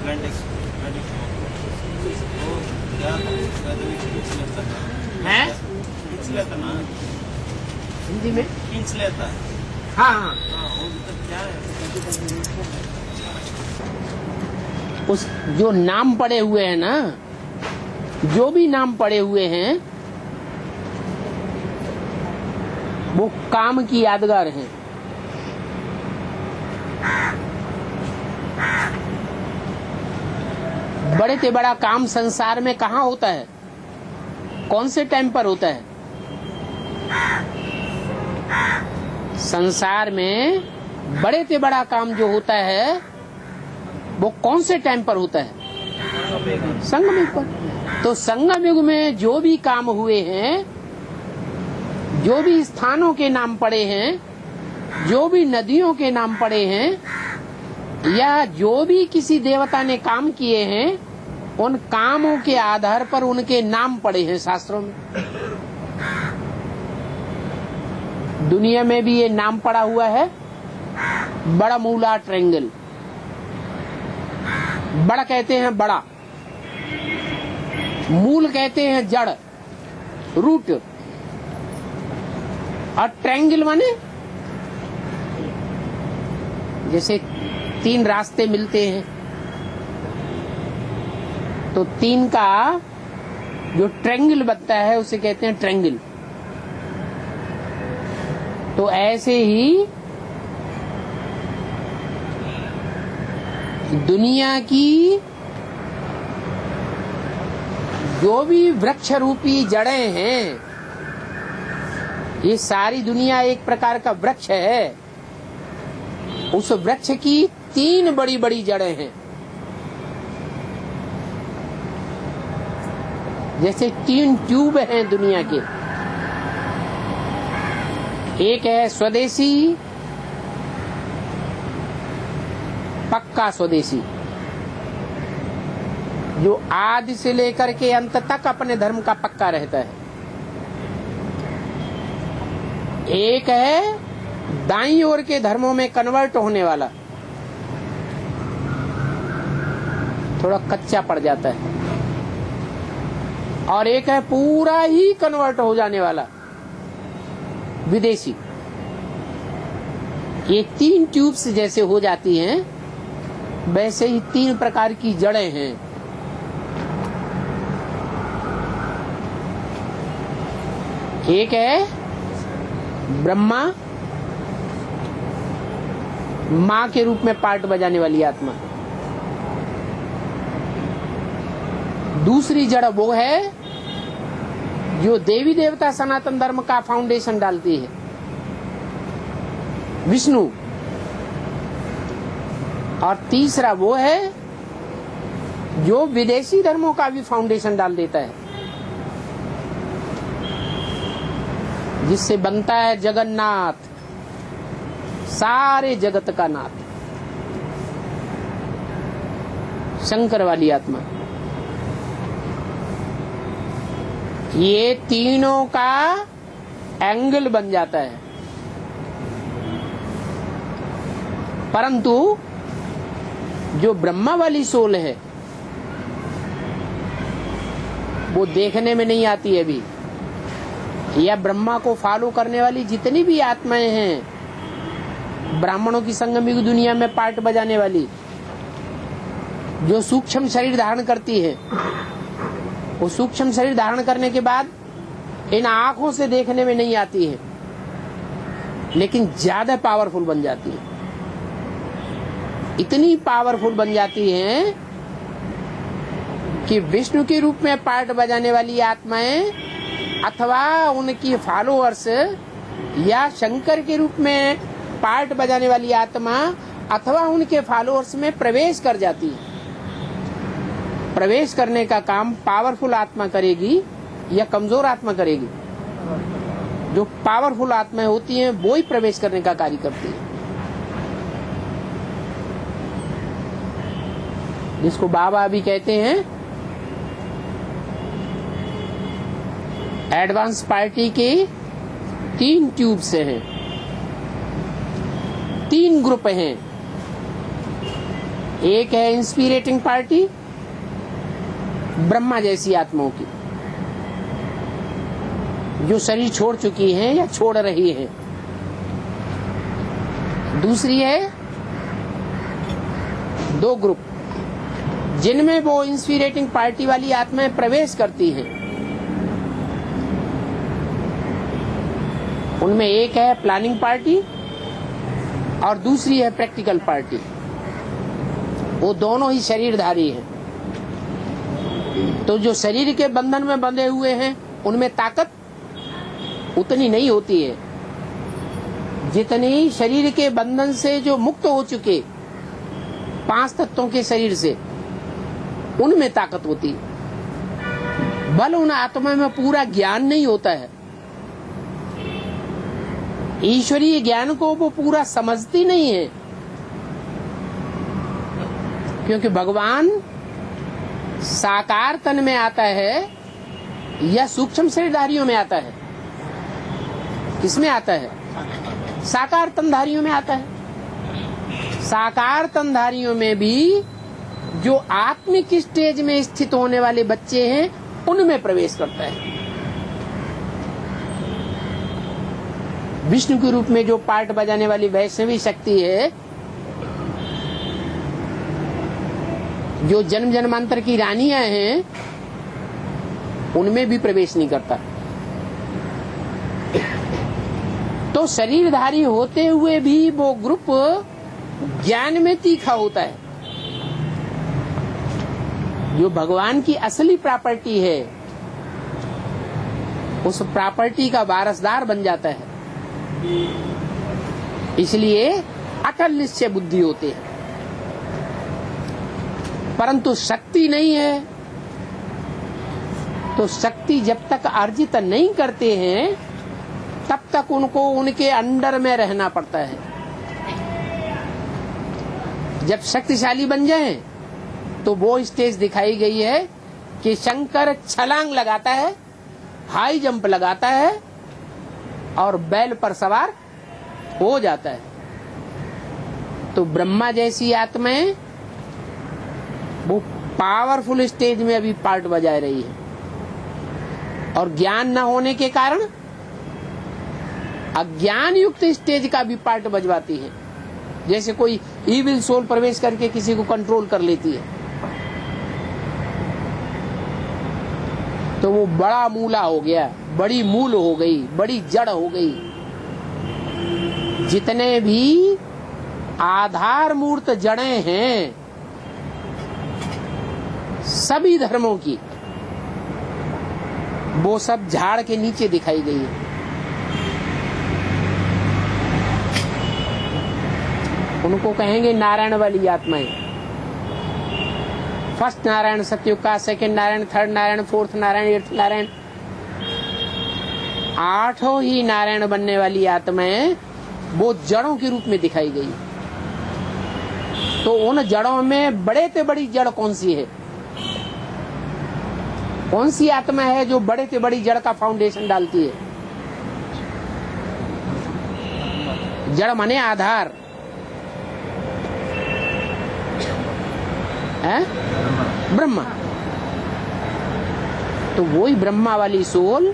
है हिंदी में खींच लेता है। हाँ हाँ क्या है उस जो नाम पड़े हुए हैं ना, जो भी नाम पड़े हुए हैं वो काम की यादगार हैं। बड़े से बड़ा काम संसार में कहाँ होता है, कौन से टाइम पर होता है? संसार में बड़े से बड़ा काम जो होता है वो कौन से टाइम पर होता है? संगम युग पर। तो संगम युग में जो भी काम हुए हैं, जो भी स्थानों के नाम पड़े हैं, जो भी नदियों के नाम पड़े हैं, या जो भी किसी देवता ने काम किए हैं, उन कामों के आधार पर उनके नाम पड़े हैं शास्त्रों में। दुनिया में भी ये नाम पड़ा हुआ है, बड़ा मूला ट्रायंगल। बड़ा कहते हैं बड़ा, मूल कहते हैं जड़, रूट, और ट्रायंगल माने जैसे तीन रास्ते मिलते हैं तो तीन का जो ट्रायंगल बनता है उसे कहते हैं ट्रायंगल। तो ऐसे ही दुनिया की जो भी वृक्ष रूपी जड़ें हैं, ये सारी दुनिया एक प्रकार का वृक्ष है। उस वृक्ष की तीन बड़ी बड़ी जड़ें हैं। जैसे तीन ट्यूब हैं दुनिया के, एक है स्वदेशी, पक्का स्वदेशी, जो आदि से लेकर के अंत तक अपने धर्म का पक्का रहता है। एक है दाईं ओर के धर्मों में कन्वर्ट होने वाला, थोड़ा कच्चा पड़ जाता है। और एक है पूरा ही कन्वर्ट हो जाने वाला, विदेशी। ये तीन ट्यूब्स जैसे हो जाती हैं, वैसे ही तीन प्रकार की जड़ें हैं। एक है ब्रह्मा, माँ के रूप में पार्ट बजाने वाली आत्मा। दूसरी जड़ वो है जो देवी देवता सनातन धर्म का फाउंडेशन डालती है, विष्णु। और तीसरा वो है जो विदेशी धर्मों का भी फाउंडेशन डाल देता है, जिससे बनता है जगन्नाथ, सारे जगत का नाथ, शंकर वाली आत्मा। ये तीनों का एंगल बन जाता है। परंतु जो ब्रह्मा वाली सोल है वो देखने में नहीं आती है अभी। या ब्रह्मा को फॉलो करने वाली जितनी भी आत्माएं हैं, ब्राह्मणों की संगमिक दुनिया में पार्ट बजाने वाली, जो सूक्ष्म शरीर धारण करती है, वो सूक्ष्म शरीर धारण करने के बाद इन आंखों से देखने में नहीं आती है, लेकिन ज्यादा पावरफुल बन जाती है। इतनी पावरफुल बन जाती है कि विष्णु के रूप में पार्ट बजाने वाली आत्माएं अथवा उनकी फॉलोअर्स, या शंकर के रूप में पार्ट बजाने वाली आत्मा अथवा उनके फॉलोअर्स में प्रवेश कर जाती है। प्रवेश करने का काम पावरफुल आत्मा करेगी या कमजोर आत्मा करेगी? जो पावरफुल आत्माएं होती हैं वो ही प्रवेश करने का कार्य करती है, जिसको बाबा अभी कहते हैं एडवांस पार्टी के 3 ट्यूब्स हैं, 3 ग्रुप हैं। एक है इंस्पिरेटिंग पार्टी ब्रह्मा जैसी आत्माओं की, जो शरीर छोड़ चुकी हैं या छोड़ रही हैं। दूसरी है दो ग्रुप जिनमें वो इंस्पिरेटिंग पार्टी वाली आत्माएं प्रवेश करती हैं। उनमें एक है प्लानिंग पार्टी और दूसरी है प्रैक्टिकल पार्टी। वो दोनों ही शरीरधारी हैं। तो जो शरीर के बंधन में बंधे हुए हैं उनमें ताकत उतनी नहीं होती है जितनी शरीर के बंधन से जो मुक्त हो चुके 5 तत्वों के शरीर से, उनमें ताकत होती है। बल उन आत्मा में पूरा ज्ञान नहीं होता है, ईश्वरीय ज्ञान को वो पूरा समझती नहीं है, क्योंकि भगवान साकार तन में आता है या सूक्ष्म शरीरधारियों में आता है। किसमें आता है? साकार तनधारियों में आता है। साकार तनधारियों में भी जो आत्मिक स्टेज में स्थित होने वाले बच्चे हैं उनमें प्रवेश करता है। विष्णु के रूप में जो पार्ट बजाने वाली वैष्णवी शक्ति है, जो जन्म जन्मांतर की रानियां हैं, उनमें भी प्रवेश नहीं करता। तो शरीरधारी होते हुए भी वो ग्रुप ज्ञान में तीखा होता है। जो भगवान की असली प्रॉपर्टी है उस प्रॉपर्टी का वारसदार बन जाता है। इसलिए अटल निश्चय बुद्धि होते हैं। परंतु शक्ति नहीं है, तो शक्ति जब तक अर्जित नहीं करते हैं तब तक उनको उनके अंडर में रहना पड़ता है। जब शक्तिशाली बन जाएं तो वो स्टेज दिखाई गई है कि शंकर छलांग लगाता है, हाई जंप लगाता है और बैल पर सवार हो जाता है। तो ब्रह्मा जैसी आत्माएं वो पावरफुल स्टेज में अभी पार्ट बजा रही है, और ज्ञान न होने के कारण अज्ञान युक्त स्टेज का भी पार्ट बजवाती है। जैसे कोई इविल सोल प्रवेश करके किसी को कंट्रोल कर लेती है, तो वो बड़ा मूला हो गया, बड़ी मूल हो गई, बड़ी जड़ हो गई। जितने भी आधार मूर्त जड़ें हैं सभी धर्मों की, वो सब झाड़ के नीचे दिखाई गई है। उनको कहेंगे नारायण वाली आत्माएं। फर्स्ट नारायण सतयुग का, second Narayan, third Narayan, fourth Narayan, eighth Narayan, 8 ही नारायण बनने वाली आत्माएं वो जड़ों के रूप में दिखाई गई। तो उन जड़ों में बड़े से बड़ी जड़ कौन सी है? कौन सी आत्मा है जो बड़े से बड़ी जड़ का फाउंडेशन डालती है? जड़ माने आधार है, ब्रह्मा। तो वही ब्रह्मा वाली सोल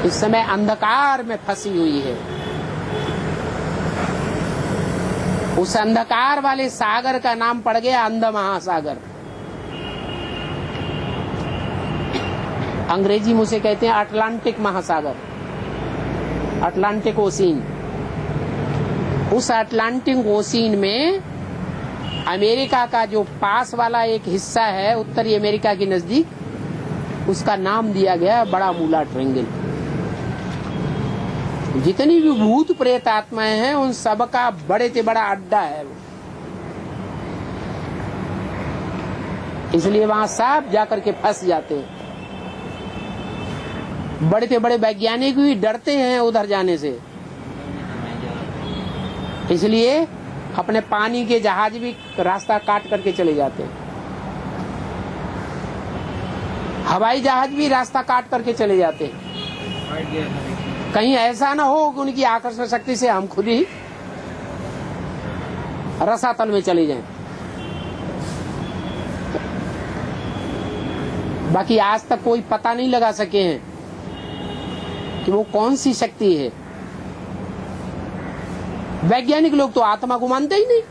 इस समय अंधकार में फंसी हुई है। उस अंधकार वाले सागर का नाम पड़ गया अंध महासागर। अंग्रेजी में उसे कहते हैं अटलांटिक महासागर, अटलांटिक ओशियन। उस अटलांटिक ओशियन में अमेरिका का जो पास वाला एक हिस्सा है उत्तरी अमेरिका के नजदीक, उसका नाम दिया गया बड़ा मूला ट्रायंगल। जितनी भी भूत प्रेत आत्माएं हैं उन सब का बड़े से बड़ा अड्डा है वो। इसलिए वहां सब जाकर के फंस जाते हैं। बड़े से बड़े वैज्ञानिक भी डरते हैं उधर जाने से, इसलिए अपने पानी के जहाज भी रास्ता काट करके चले जाते हैं। हवाई जहाज भी रास्ता काट करके चले जाते हैं। कहीं ऐसा ना हो कि उनकी आकर्षण शक्ति से हम खुद ही रसातल में चले जाएं। बाकी आज तक कोई पता नहीं लगा सके हैं कि वो कौन सी शक्ति है। वैज्ञानिक लोग तो आत्मा को मानते ही नहीं।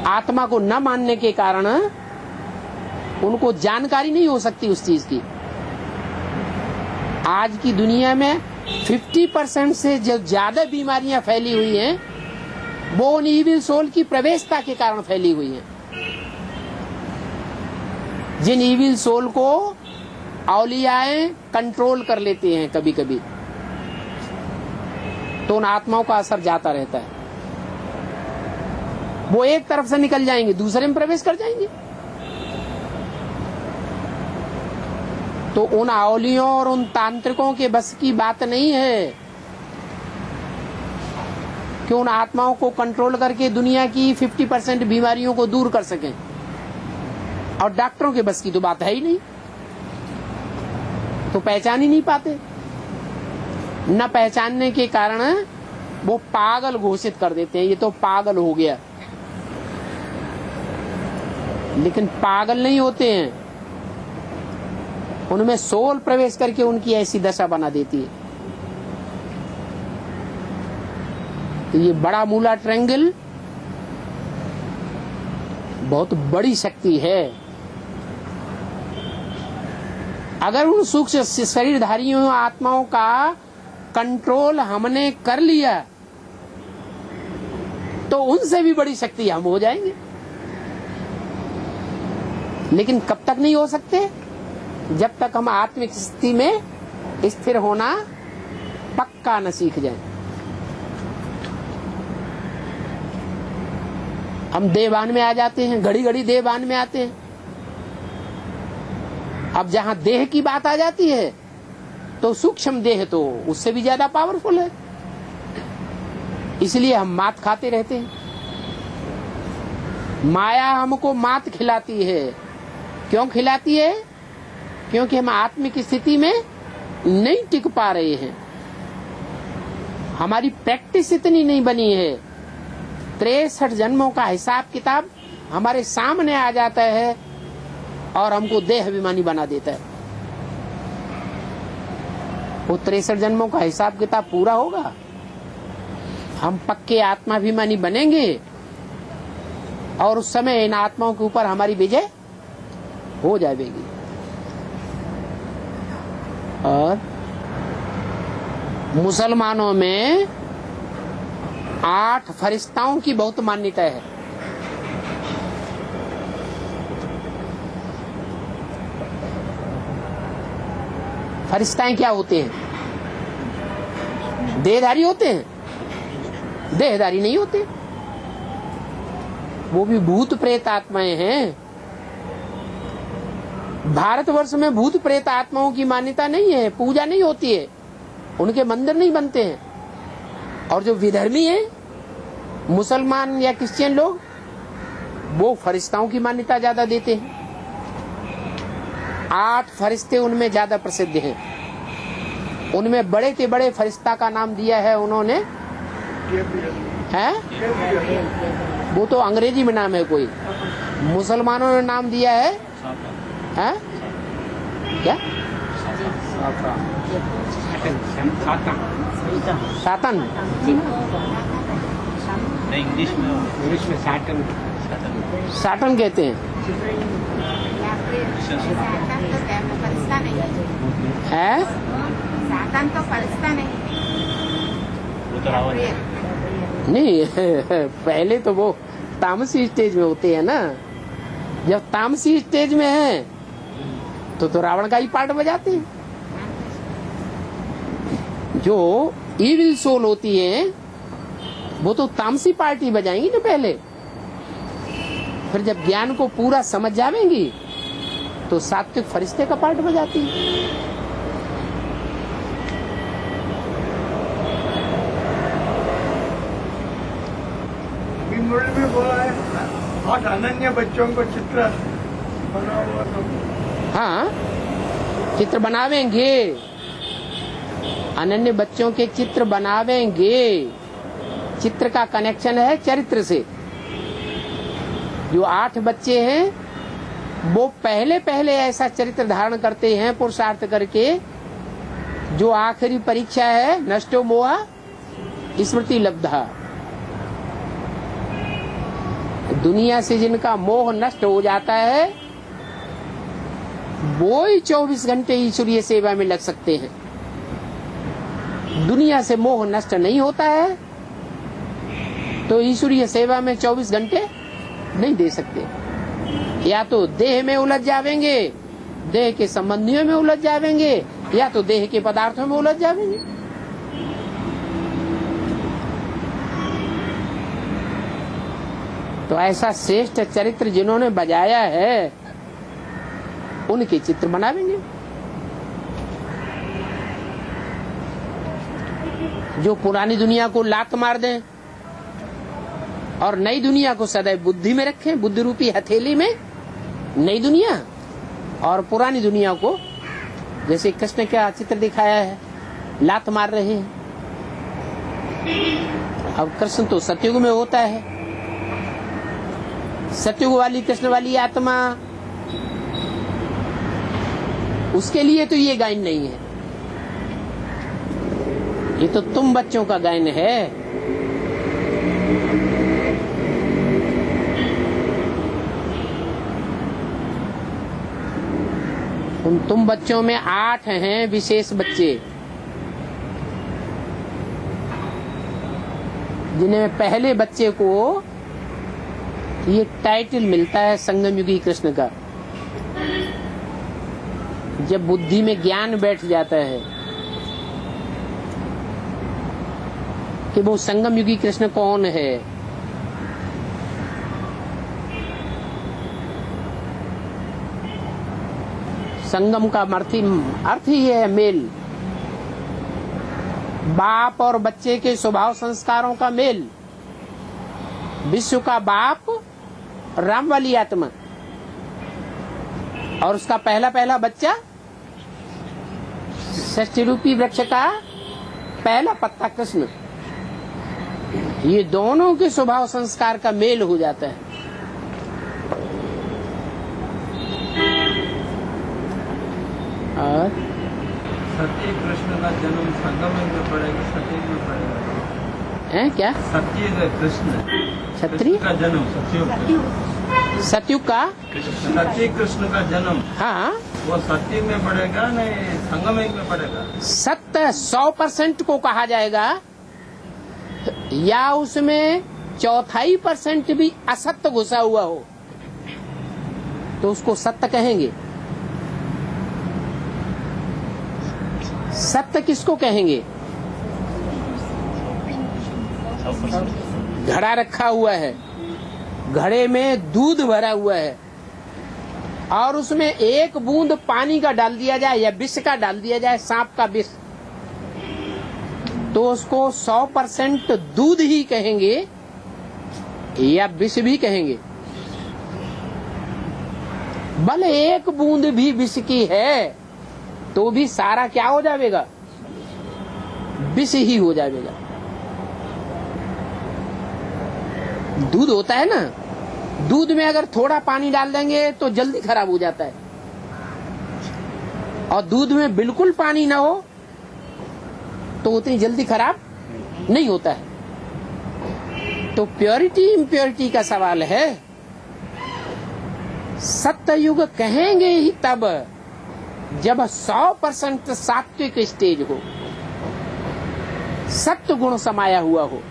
आत्मा को न मानने के कारण उनको जानकारी नहीं हो सकती उस चीज की। आज की दुनिया में 50% से जो ज्यादा बीमारियां फैली हुई हैं वो उन इविल सोल की प्रवेशता के कारण फैली हुई हैं। जिन इविल सोल को औलियाएं कंट्रोल कर लेते हैं कभी कभी, तो उन आत्माओं का असर जाता रहता है। वो एक तरफ से निकल जाएंगे, दूसरे में प्रवेश कर जाएंगे। तो उन औलियों और उन तांत्रिकों के बस की बात नहीं है कि उन आत्माओं को कंट्रोल करके दुनिया की 50% बीमारियों को दूर कर सकें। और डॉक्टरों के बस की तो बात है ही नहीं, तो पहचान ही नहीं पाते। न पहचानने के कारण वो पागल घोषित कर देते हैं, ये तो पागल हो गया। लेकिन पागल नहीं होते हैं, उनमें सोल प्रवेश करके उनकी ऐसी दशा बना देती है। तो ये बड़ा मूला ट्रायंगल बहुत बड़ी शक्ति है। अगर उन सूक्ष्म शरीरधारियों आत्माओं का कंट्रोल हमने कर लिया तो उनसे भी बड़ी शक्ति हम हो जाएंगे। लेकिन कब तक नहीं हो सकते? जब तक हम आत्मिक स्थिति में स्थिर होना पक्का न सीख जाएं। हम देवान में आ जाते हैं, घड़ी घड़ी देवान में आते हैं। अब जहां देह की बात आ जाती है तो सूक्ष्म देह तो उससे भी ज्यादा पावरफुल है। इसलिए हम मात खाते रहते हैं। माया हमको मात खिलाती है। क्यों खिलाती है? क्योंकि हम आत्मिक स्थिति में नहीं टिक पा रहे हैं। हमारी प्रैक्टिस इतनी नहीं बनी है। 63 जन्मों का हिसाब किताब हमारे सामने आ जाता है और हमको देह अभिमानी बना देता है। वो 63 जन्मों का हिसाब किताब पूरा होगा, हम पक्के आत्माभिमानी बनेंगे और उस समय इन आत्माओं के ऊपर हमारी विजय हो जाएगी। और मुसलमानों में 8 फरिश्ताओं की बहुत मान्यता है। फरिश्ताएं क्या होते हैं? देहधारी होते हैं? देहधारी नहीं होते, वो भी भूत प्रेत आत्माएं हैं। भारतवर्ष में भूत प्रेत आत्माओं की मान्यता नहीं है, पूजा नहीं होती है, उनके मंदिर नहीं बनते हैं। और जो विधर्मी हैं, मुसलमान या क्रिश्चियन लोग, वो फरिश्ताओं की मान्यता ज्यादा देते हैं। 8 फरिश्ते उनमें ज्यादा प्रसिद्ध हैं। उनमें बड़े से बड़े फरिश्ता का नाम दिया है उन्होंने, है? वो तो अंग्रेजी में नाम है कोई। मुसलमानों ने नाम दिया है, है? क्या? सातन। इंग्लिश में सैटन साटन कहते हैं। है? सातन तो फरिश्ता नहीं। नहीं पहले तो वो तामसी स्टेज में होते हैं ना। जब तामसी स्टेज में है तो रावण का ही पार्ट बजाते हैं। जो इविल सोल होती है वो तो तामसी पार्टी बजाएंगी ना पहले, फिर जब ज्ञान को पूरा समझ जाएंगी तो सात्विक फरिश्ते का पार्ट बजाती है। में बोला है बहुत अनन्य बच्चों को चित्र बना हुआ। हाँ, चित्र बनावेंगे। अनन्य बच्चों के चित्र बनावेंगे। चित्र का कनेक्शन है चरित्र से। जो 8 बच्चे हैं वो पहले पहले ऐसा चरित्र धारण करते हैं पुरुषार्थ करके, जो आखिरी परीक्षा है नष्टो मोह स्मृति लब्धा। दुनिया से जिनका मोह नष्ट हो जाता है वो ही 24 घंटे ईश्वरीय सेवा में लग सकते हैं। दुनिया से मोह नष्ट नहीं होता है तो ईश्वरीय सेवा में 24 घंटे नहीं दे सकते। या तो देह में उलझ जावेंगे, देह के संबंधियों में उलझ जावेंगे, या तो देह के पदार्थों में उलझ जावेंगे। तो ऐसा श्रेष्ठ चरित्र जिन्होंने बजाया है उनके चित्र बनावेंगे। जो पुरानी दुनिया को लात मार दें और नई दुनिया को सदैव बुद्धि में रखें, बुद्धि रूपी हथेली में नई दुनिया, और पुरानी दुनिया को जैसे कृष्ण का चित्र दिखाया है लात मार रहे हैं। अब कृष्ण तो सतयुग में होता है, सतयुग वाली कृष्ण वाली आत्मा, उसके लिए तो ये गायन नहीं है। ये तो तुम बच्चों का गायन है। उन तुम बच्चों में 8 हैं विशेष बच्चे, जिन्हें पहले बच्चे को ये टाइटल मिलता है संगमयुगी कृष्ण का। जब बुद्धि में ज्ञान बैठ जाता है कि वो संगमयुगी कृष्ण कौन है, संगम का अर्थ ही है मेल, बाप और बच्चे के स्वभाव संस्कारों का मेल। विश्व का बाप राम वाली आत्मा और उसका पहला पहला बच्चा षष्ठी रूपी वृक्ष का पहला पत्ता कृष्ण। ये दोनों के स्वभाव संस्कार का मेल हो जाता है। और सत्य कृष्ण का जन्म संगम में पड़ेगा, सतयुग में पड़ेगा। है क्या? सत्य कृष्ण क्षत्रिय का जन्म सतयुग का सत्य कृष्ण का जन्म, हाँ, वो सत्य में पड़ेगा नहीं संगम में पड़ेगा। सत्य 100% को कहा जाएगा या उसमें 1/4% भी असत्य घुसा हुआ हो तो उसको सत्य कहेंगे। सत्य किसको कहेंगे? घड़ा रखा हुआ है, घड़े में दूध भरा हुआ है और उसमें 1 बूंद पानी का डाल दिया जाए या विष का डाल दिया जाए, सांप का विष, तो उसको 100% दूध ही कहेंगे या विष भी कहेंगे। भले 1 बूंद भी विष की है तो भी सारा क्या हो जाएगा? विष ही हो जाएगा। दूध होता है ना, दूध में अगर थोड़ा पानी डाल देंगे तो जल्दी खराब हो जाता है, और दूध में बिल्कुल पानी ना हो तो उतनी जल्दी खराब नहीं होता है। तो प्योरिटी इम्प्योरिटी का सवाल है। सत्ययुग कहेंगे ही तब जब 100% सात्विक स्टेज हो, सत्य गुण समाया हुआ हो,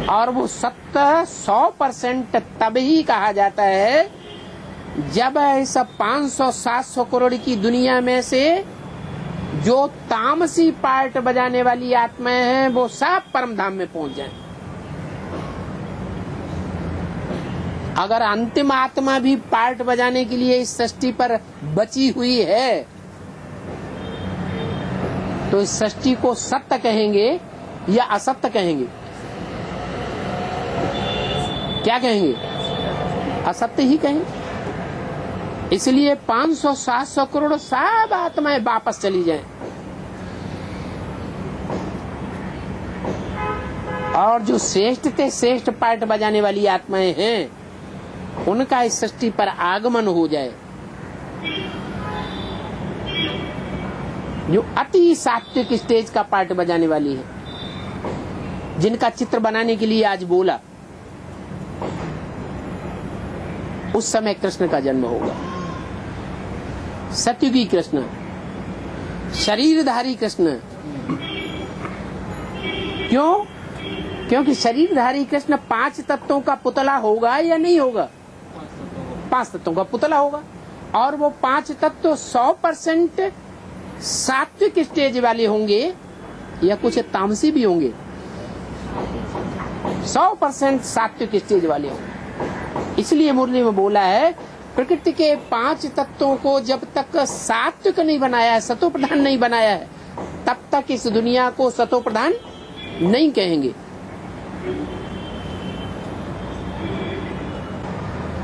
और वो सत्य 100% तब ही कहा जाता है जब ऐसा 500-700 करोड़ की दुनिया में से जो तामसी पार्ट बजाने वाली आत्माएं हैं वो सब परम धाम में पहुंच जाएं। अगर अंतिम आत्मा भी पार्ट बजाने के लिए इस सृष्टि पर बची हुई है तो इस सृष्टि को सत्य कहेंगे या असत्य कहेंगे? क्या कहेंगे? असत्य ही कहेंगे। इसलिए 500-700 करोड़ सब आत्माएं वापस चली जाएं और जो श्रेष्ठ से श्रेष्ठ पार्ट बजाने वाली आत्माएं हैं, उनका इस सृष्टि पर आगमन हो जाए, जो अति सात्विक स्टेज का पार्ट बजाने वाली है, जिनका चित्र बनाने के लिए आज बोला, उस समय कृष्ण का जन्म होगा। सत्युगी कृष्ण, शरीरधारी कृष्ण। क्यों? क्योंकि शरीरधारी कृष्ण 5 तत्वों का पुतला होगा या नहीं होगा? 5 तत्वों का पुतला होगा। और वो 5 तत्व 100% सात्विक स्टेज वाले होंगे या कुछ तामसी भी होंगे? 100% सात्विक स्टेज वाले होंगे। इसलिए मुरली में बोला है, प्रकृति के 5 तत्वों को जब तक सात्विक नहीं बनाया है, सतो प्रधान नहीं बनाया है, तब तक इस दुनिया को सतो प्रधान नहीं कहेंगे।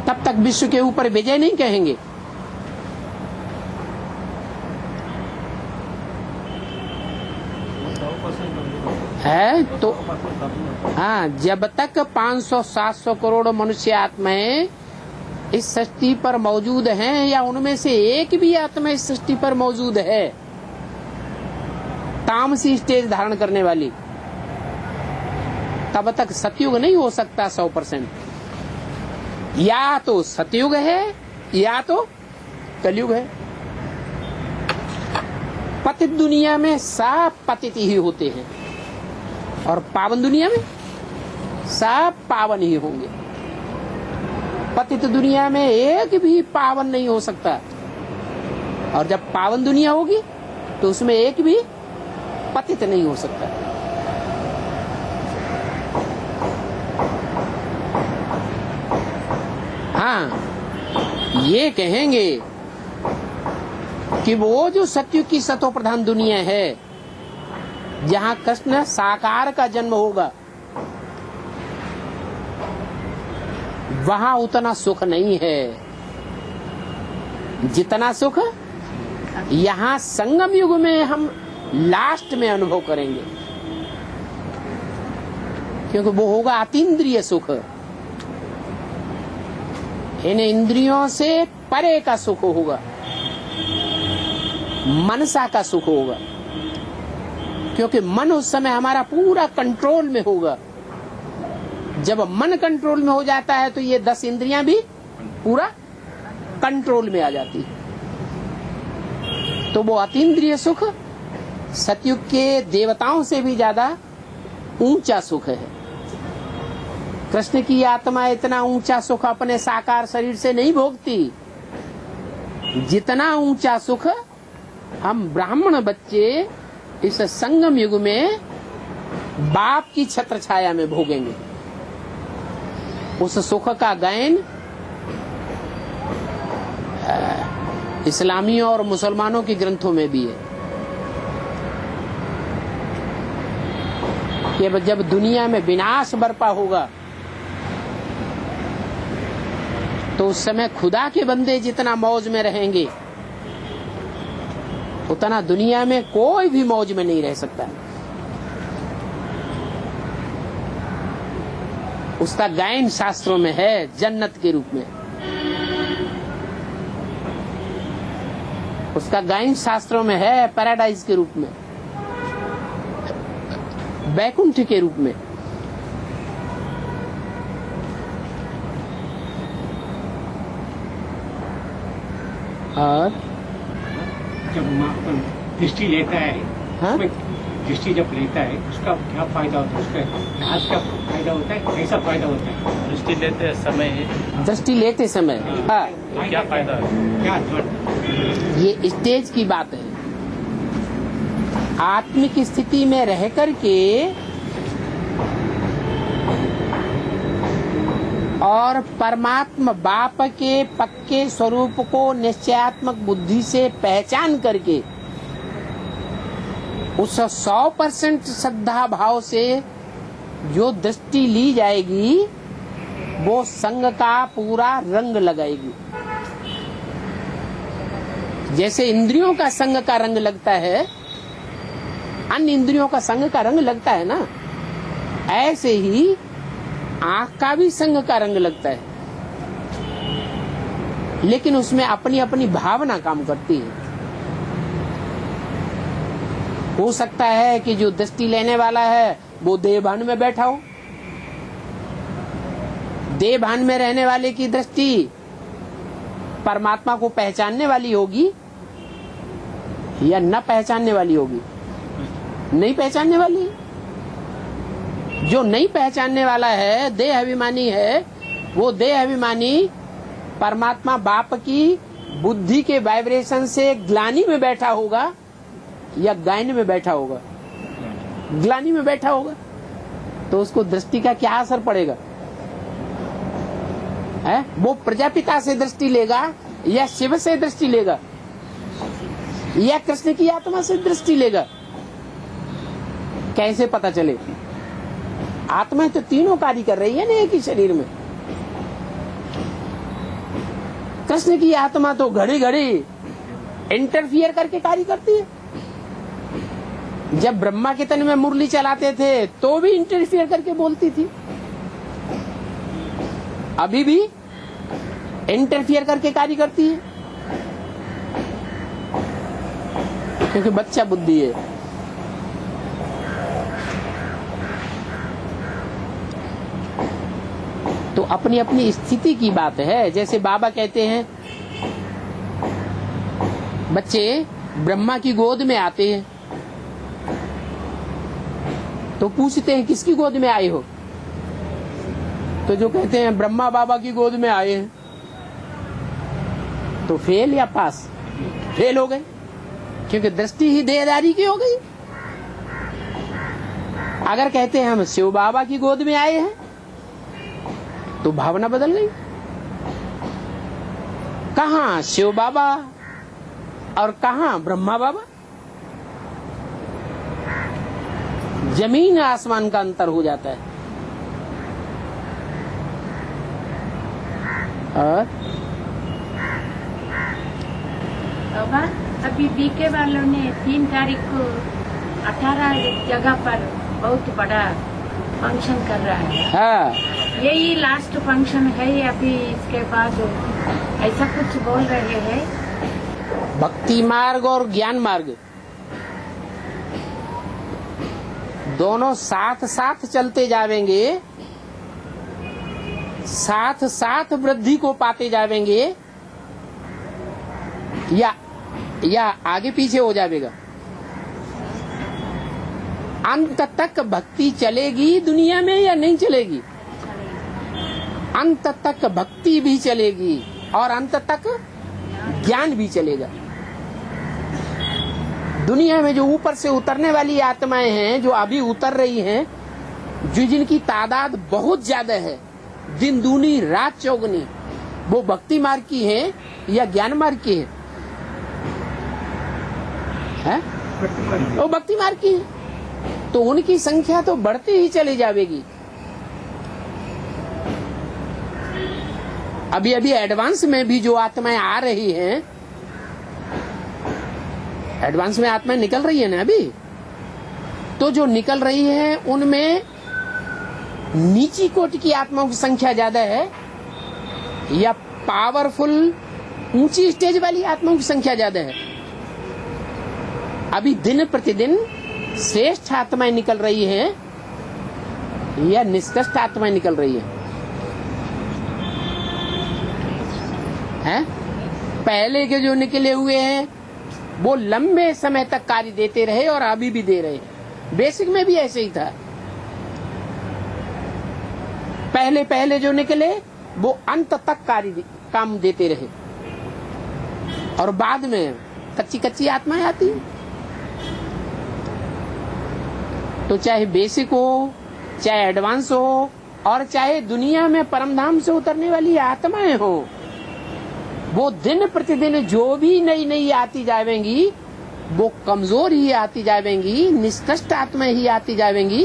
तब तक विश्व के ऊपर विजय नहीं कहेंगे। है तो हाँ, जब तक 500-700 करोड़ मनुष्य आत्माएं इस सृष्टि पर मौजूद हैं, या उनमें से एक भी आत्मा इस सृष्टि पर मौजूद है तामसी स्टेज धारण करने वाली, तब तक सतयुग नहीं हो सकता 100%। या तो सतयुग है या तो कलयुग है। पतित दुनिया में सब पतित ही होते हैं और पावन दुनिया में सब पावन ही होंगे। पतित दुनिया में एक भी पावन नहीं हो सकता, और जब पावन दुनिया होगी तो उसमें एक भी पतित नहीं हो सकता। हाँ, ये कहेंगे कि वो जो सत्युग की सतो प्रधान दुनिया है, जहाँ कृष्ण साकार का जन्म होगा, वहाँ उतना सुख नहीं है जितना सुख यहाँ संगम युग में हम लास्ट में अनुभव करेंगे, क्योंकि वो होगा अतीन्द्रिय सुख। इन इंद्रियों से परे का सुख होगा, मनसा का सुख होगा, क्योंकि मन उस समय हमारा पूरा कंट्रोल में होगा। जब मन कंट्रोल में हो जाता है तो ये 10 इंद्रियां भी पूरा कंट्रोल में आ जाती है। तो वो अतीन्द्रिय सुख सतयुग के देवताओं से भी ज्यादा ऊंचा सुख है। कृष्ण की आत्मा इतना ऊंचा सुख अपने साकार शरीर से नहीं भोगती, जितना ऊंचा सुख हम ब्राह्मण बच्चे इस संगम युग में बाप की छत्र छाया में भोगेंगे। उस सुख का गायन इस्लामियों और मुसलमानों के ग्रंथों में भी है कि जब दुनिया में विनाश बरपा होगा तो उस समय खुदा के बंदे जितना मौज में रहेंगे, उतना दुनिया में कोई भी मौज में नहीं रह सकता। उसका गायन शास्त्रों में है जन्नत के रूप में, उसका गायन शास्त्रों में है पैराडाइज के रूप में, बैकुंठ के रूप में। और जब दृष्टि लेता है, हाँ? दृष्टि जब लेता है उसका क्या फायदा होता है? उसका आज का फायदा होता है, कैसा फायदा होता है? दृष्टि लेते समय दृष्टि लेते समय हाँ, तो क्या फायदा है? क्या ये स्टेज की बात है। आत्मिक स्थिति में रह करके और परमात्मा बाप के पक्के स्वरूप को निश्चयात्मक बुद्धि से पहचान करके उस 100% श्रद्धा भाव से जो दृष्टि ली जाएगी, वो संग का पूरा रंग लगाएगी। जैसे इंद्रियों का संग का रंग लगता है, अन्य इंद्रियों का संग का रंग लगता है ना, ऐसे ही आंख का भी संग का रंग लगता है, लेकिन उसमें अपनी अपनी भावना काम करती है। हो सकता है कि जो दृष्टि लेने वाला है वो देह भान में बैठा हो, देह भान में रहने वाले की दृष्टि परमात्मा को पहचानने वाली होगी या न पहचानने वाली होगी? नहीं पहचानने वाली। जो नहीं पहचानने वाला है, देह अभिमानी है, वो देह अभिमानी परमात्मा बाप की बुद्धि के वाइब्रेशन से ग्लानि में बैठा होगा या गायन में बैठा होगा? ग्लानि में बैठा होगा, तो उसको दृष्टि का क्या असर पड़ेगा? है? वो प्रजापिता से दृष्टि लेगा या शिव से दृष्टि लेगा या कृष्ण की आत्मा से दृष्टि लेगा? कैसे पता चले? आत्मा तो तीनों कार्य कर रही है ना एक ही शरीर में। कृष्ण की आत्मा तो घड़ी घड़ी इंटरफियर करके कार्य करती है। जब ब्रह्मा के तन में मुरली चलाते थे तो भी इंटरफियर करके बोलती थी, अभी भी इंटरफियर करके कार्य करती है, क्योंकि बच्चा बुद्धि है। तो अपनी अपनी स्थिति की बात है। जैसे बाबा कहते हैं, बच्चे ब्रह्मा की गोद में आते हैं तो पूछते हैं किसकी गोद में आए हो? तो जो कहते हैं ब्रह्मा बाबा की गोद में आए हैं, तो फेल या पास? फेल हो गए, क्योंकि दृष्टि ही देहदारी की हो गई। अगर कहते हैं हम शिव बाबा की गोद में आए हैं तो भावना बदल गई। कहाँ शिव बाबा और कहाँ ब्रह्मा बाबा? जमीन आसमान का अंतर हो जाता है। और बाबा, अभी बीके वालों ने 3 तारीख को 18 जगह पर बहुत बड़ा फंक्शन कर रहा है। हाँ, यही लास्ट फंक्शन है अभी, इसके बाद ऐसा कुछ बोल रहे हैं। भक्ति मार्ग और ज्ञान मार्ग दोनों साथ साथ चलते जावेंगे, साथ साथ वृद्धि को पाते जावेंगे, या आगे पीछे हो जाएगा। अंत तक भक्ति चलेगी दुनिया में या नहीं चलेगी? अंत तक भक्ति भी चलेगी और अंत तक ज्ञान भी चलेगा। दुनिया में जो ऊपर से उतरने वाली आत्माएं हैं, जो अभी उतर रही हैं, जो जिनकी तादाद बहुत ज्यादा है, दिन दूनी रात चौगनी, वो भक्ति मार्ग की है या ज्ञान मार्ग की है? वो भक्ति मार्ग की है, तो उनकी संख्या तो बढ़ती ही चली जाएगी। अभी अभी एडवांस में भी जो आत्माएं आ रही हैं, एडवांस में आत्माएं निकल रही है ना अभी, तो जो निकल रही है उनमें नीची कोटि की आत्माओं की संख्या ज्यादा है या पावरफुल ऊंची स्टेज वाली आत्माओं की संख्या ज्यादा है? अभी दिन प्रतिदिन श्रेष्ठ आत्माएं निकल रही हैं या निष्कृष्ट आत्माएं निकल रही हैं? पहले के जो निकले हुए हैं वो लंबे समय तक कार्य देते रहे और अभी भी दे रहे हैं। बेसिक में भी ऐसे ही था। पहले जो निकले वो अंत तक कार्य काम देते रहे और बाद में कच्ची आत्माएं आती हैं। तो चाहे बेसिक हो, चाहे एडवांस हो, और चाहे दुनिया में परमधाम से उतरने वाली आत्माएं हो, वो दिन प्रतिदिन जो भी नई आती जाएंगी वो कमजोर ही आती जाएंगी, निष्कृष्ट आत्माएं ही आती जाएंगी,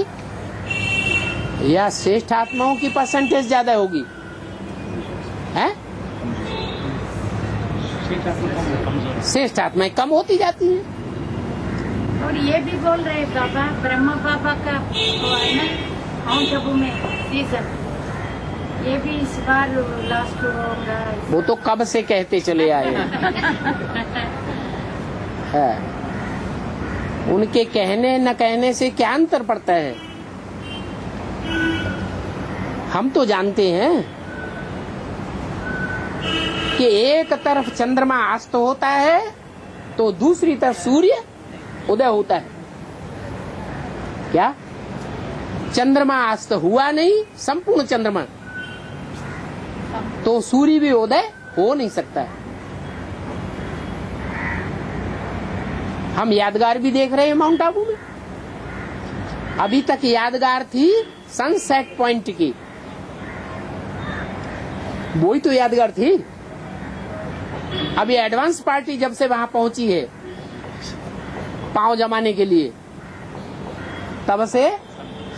या श्रेष्ठ आत्माओं की परसेंटेज ज्यादा होगी? है श्रेष्ठ आत्माएं कम होती जाती हैं। और ये भी बोल रहे बाबा, ब्रह्मा बाबा का वो है ना, आबू में सीजन, ये भी इस बार लास्ट होगा। वो तो कब से कहते चले आए हैं। है। उनके कहने न कहने से क्या अंतर पड़ता है? हम तो जानते हैं कि एक तरफ चंद्रमा अस्त होता है तो दूसरी तरफ सूर्य उदय होता है। क्या चंद्रमा अस्त हुआ नहीं संपूर्ण चंद्रमा, तो सूर्य भी उदय हो नहीं सकता है। हम यादगार भी देख रहे हैं माउंट आबू में। अभी तक यादगार थी सनसेट पॉइंट की, वही तो यादगार थी। अभी एडवांस पार्टी जब से वहां पहुंची है पांव जमाने के लिए, तब से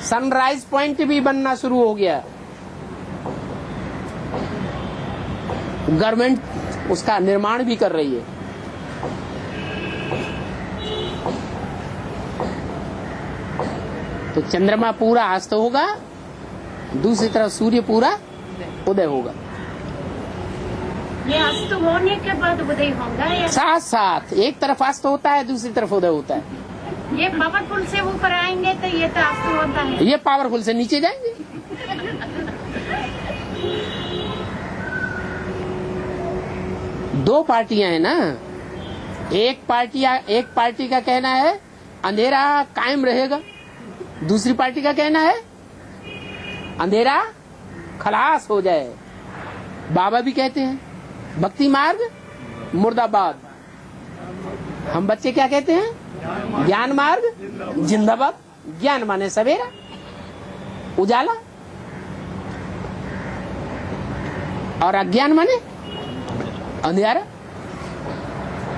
सनराइज पॉइंट भी बनना शुरू हो गया। गवर्नमेंट उसका निर्माण भी कर रही है। तो चंद्रमा पूरा अस्त होगा, दूसरी तरफ सूर्य पूरा उदय होगा। ये अस्त होने के बाद उदय होगा या साथ साथ एक तरफ अस्त होता है, दूसरी तरफ उदय होता है। ये पावरफुल से ऊपर आएंगे तो ये तो अस्त होता है। ये पावरफुल से नीचे जाएंगे। दो पार्टियां हैं ना। एक पार्टी का कहना है अंधेरा कायम रहेगा, दूसरी पार्टी का कहना है अंधेरा खलास हो जाए। बाबा भी कहते हैं भक्ति मार्ग मुर्दाबाद। हम बच्चे क्या कहते हैं? ज्ञान मार्ग जिंदाबाद। ज्ञान माने सवेरा, उजाला, और अज्ञान माने अंधेरा,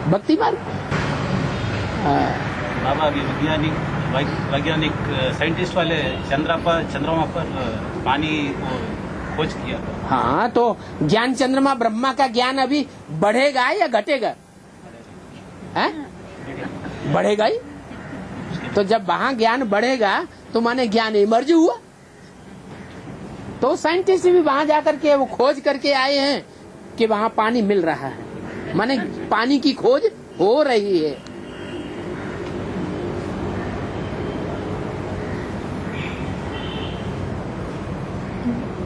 भक्ति मार्ग। बाबा अभी वैज्ञानिक साइंटिस्ट वाले चंद्रमा पर पानी को खोज किया। हाँ, तो ज्ञान चंद्रमा ब्रह्मा का ज्ञान अभी बढ़ेगा या घटेगा? है? बढ़ेगा ही। तो जब वहां ज्ञान बढ़ेगा तो माने ज्ञान इमर्ज हुआ। तो साइंटिस्ट भी वहां जाकर के वो खोज करके आए हैं कि वहां पानी मिल रहा है, माने पानी की खोज हो रही है।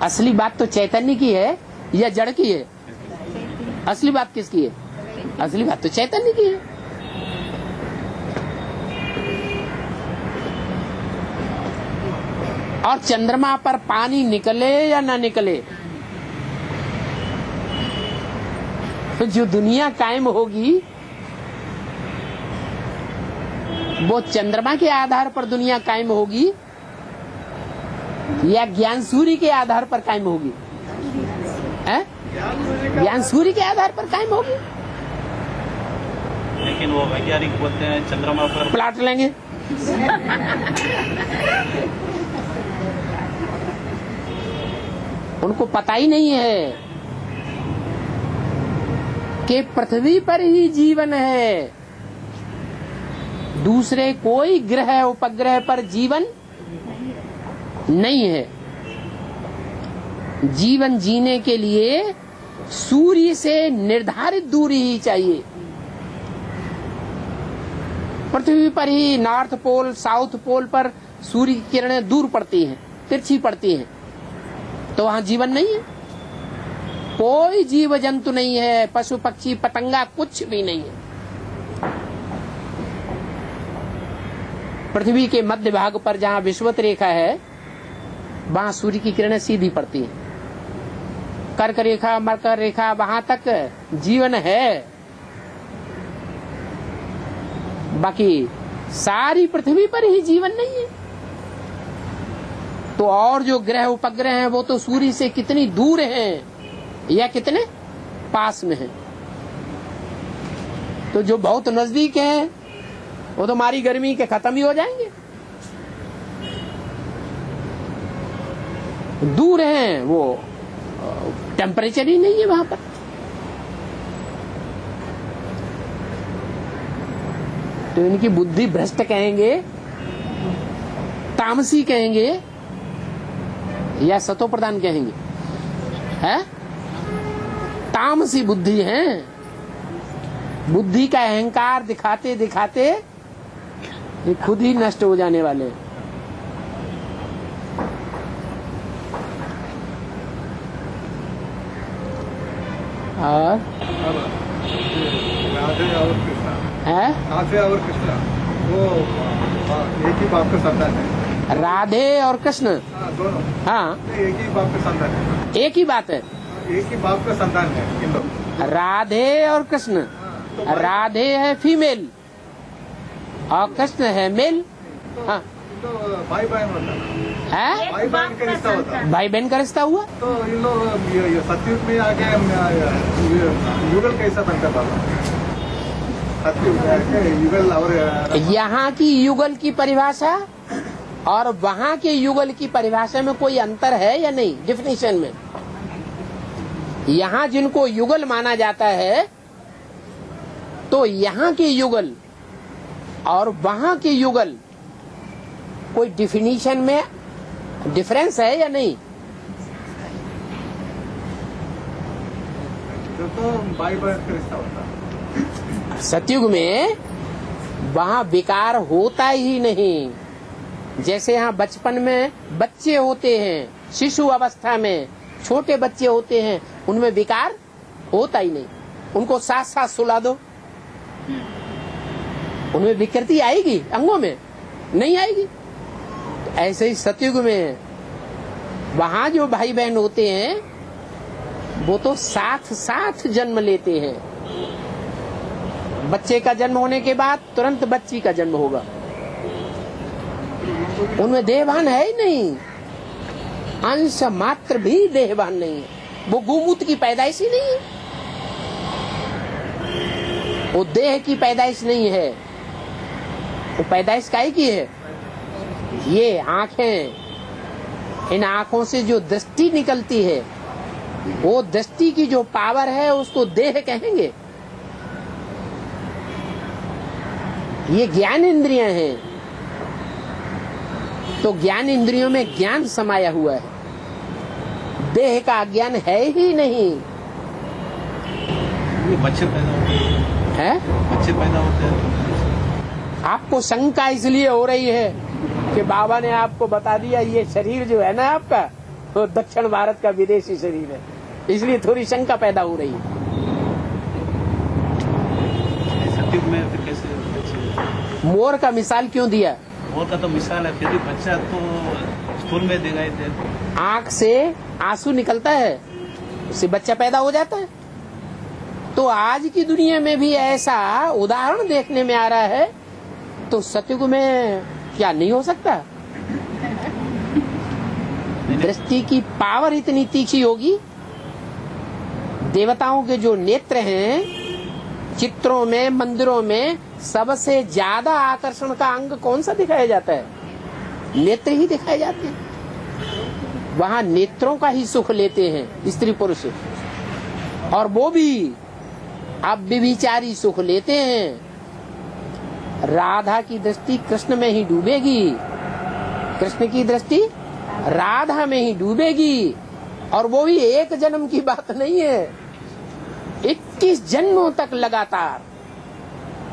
असली बात तो चैतन्य की है या जड़ की है? असली बात किसकी है? असली बात तो चैतन्य की है। और चंद्रमा पर पानी निकले या ना निकले, तो जो दुनिया कायम होगी वो चंद्रमा के आधार पर दुनिया कायम होगी या ज्ञान सूर्य के आधार पर कायम होगी? ज्ञान सूर्य के आधार पर कायम होगी। लेकिन वो वैज्ञानिक बोलते हैं चंद्रमा पर प्लाट लेंगे। उनको पता ही नहीं है कि पृथ्वी पर ही जीवन है, दूसरे कोई ग्रह उपग्रह पर जीवन नहीं है। जीवन जीने के लिए सूर्य से निर्धारित दूरी ही चाहिए। पृथ्वी पर ही नॉर्थ पोल साउथ पोल पर सूर्य की किरणें दूर पड़ती हैं, तिरछी पड़ती हैं, तो वहां जीवन नहीं है। कोई जीव जंतु नहीं है, पशु पक्षी पतंगा कुछ भी नहीं है। पृथ्वी के मध्य भाग पर जहां विषुवत रेखा है वहां सूर्य की किरणें सीधी पड़ती हैं। कर्क रेखा मकर रेखा वहां तक जीवन है, बाकी सारी पृथ्वी पर ही जीवन नहीं है। तो और जो ग्रह उपग्रह हैं वो तो सूर्य से कितनी दूर हैं या कितने पास में हैं। तो जो बहुत नजदीक हैं वो तो हमारी गर्मी के खत्म ही हो जाएंगे। दूर हैं वो टेम्परेचर ही नहीं है वहां पर। तो इनकी बुद्धि भ्रष्ट कहेंगे, तामसी कहेंगे, या सतो प्रधान कहेंगे, है तामसी बुद्धि है। बुद्धि का अहंकार दिखाते दिखाते ये खुद ही नष्ट हो जाने वाले हैं। और राधे और कृष्णा, है राधे और कृष्णा वो एक ही बाप का संतान है। राधे और कृष्ण, दोनों हाँ एक ही बाप का संतान है। एक ही बात है। एक ही बाप का संतान है इन लोग। राधे और कृष्ण, राधे है फीमेल और कृष्ण है मेल। हाँ तो भाई बहन होता है, है भाई बहन का रिश्ता होता है। भाई बहन का रिश्ता हुआ। तो इन लोग ये सतयुग में आके युगल कैसा बनता बाबा? सतयुग में आके युगल और यहाँ की युगल की परिभाषा और वहाँ के युगल की परिभाषा में कोई अंतर है या नहीं? डिफिनीशन में यहाँ जिनको युगल माना जाता है तो यहाँ के युगल और वहाँ के युगल कोई डिफिनीशन में डिफरेंस है या नहीं? तो भाई बहन का रिश्ता होता है। सतयुग में वहाँ विकार होता ही नहीं। जैसे यहाँ बचपन में बच्चे होते हैं, शिशु अवस्था में छोटे बच्चे होते हैं, उनमें विकार होता ही नहीं। उनको साथ साथ सुला दो, उनमें विकृति आएगी? अंगों में नहीं आएगी। तो ऐसे ही सतयुग में वहाँ जो भाई बहन होते हैं वो तो साथ साथ जन्म लेते हैं। बच्चे का जन्म होने के बाद तुरंत बच्ची का जन्म होगा। उनमें देहभान है ही नहीं, अंश मात्र भी देहभान नहीं है। वो गोमूत्र की पैदाइश ही नहीं है, वो देह की पैदाइश नहीं है। वो पैदाइश काहे की है? ये आंखें, इन आंखों से जो दृष्टि निकलती है वो दृष्टि की जो पावर है उसको देह कहेंगे। ये ज्ञान इंद्रियां हैं, तो ज्ञान इंद्रियों में ज्ञान समाया हुआ है, देह का ज्ञान है ही नहीं। ये बच्चे पैदा होते हैं, बच्चे पैदा होते हैं। आपको शंका इसलिए हो रही है कि बाबा ने आपको बता दिया ये शरीर जो है ना आपका, वो दक्षिण भारत का विदेशी शरीर है, इसलिए थोड़ी शंका पैदा हो रही है। सतयुग में फिर कैसे बच्चे? मोर का मिसाल क्यों दिया? मोर का तो मिसाल है, फिर भी बच्चा तो स्थूल में दिखाई दे। आंख से आंसू निकलता है, उससे बच्चा पैदा हो जाता है। तो आज की दुनिया में भी ऐसा उदाहरण देखने में आ रहा है, तो सतयुग में क्या नहीं हो सकता? दृष्टि की पावर इतनी तीखी होगी। देवताओं के जो नेत्र हैं, चित्रों में, मंदिरों में सबसे ज्यादा आकर्षण का अंग कौन सा दिखाया जाता है? नेत्र ही दिखाए जाते हैं। वहाँ नेत्रों का ही सुख लेते हैं स्त्री पुरुष, और वो भी अब व्यभिचारी सुख लेते हैं। राधा की दृष्टि कृष्ण में ही डूबेगी, कृष्ण की दृष्टि राधा में ही डूबेगी, और वो भी एक जन्म की बात नहीं है, 21 जन्मों तक लगातार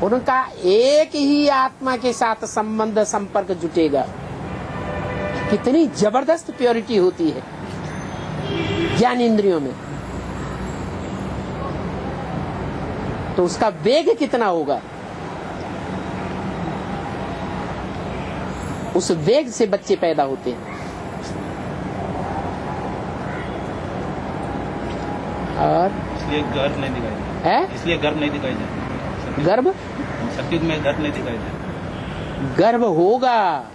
उनका एक ही आत्मा के साथ संबंध संपर्क जुटेगा। कितनी जबरदस्त प्योरिटी होती है ज्ञान इंद्रियों में, तो उसका वेग कितना होगा? उस वेग से बच्चे पैदा होते हैं। और इसलिए गर्भ नहीं दिखाई देता है, इसलिए गर्भ नहीं दिखाई देता। गर्भ, सतयुग में गर्भ नहीं दिखाई देता। गर्भ होगा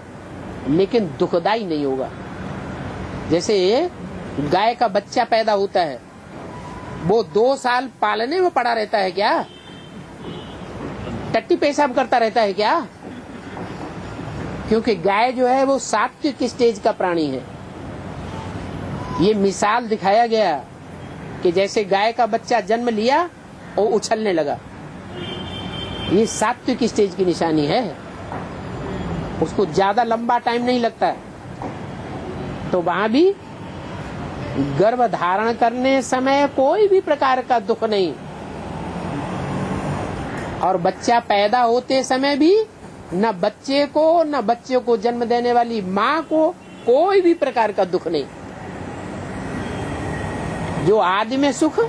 लेकिन दुखदाई नहीं होगा। जैसे गाय का बच्चा पैदा होता है, वो 2 साल पालने में पड़ा रहता है क्या? टट्टी पेशाब करता रहता है क्या? क्योंकि गाय जो है वो सात्विक स्टेज का प्राणी है। ये मिसाल दिखाया गया कि जैसे गाय का बच्चा जन्म लिया और उछलने लगा, ये सात्विक स्टेज की निशानी है। उसको ज्यादा लंबा टाइम नहीं लगता है। तो वहां भी गर्भ धारण करने समय कोई भी प्रकार का दुख नहीं, और बच्चा पैदा होते समय भी न बच्चे को जन्म देने वाली माँ को कोई भी प्रकार का दुख नहीं। जो आदि में सुख,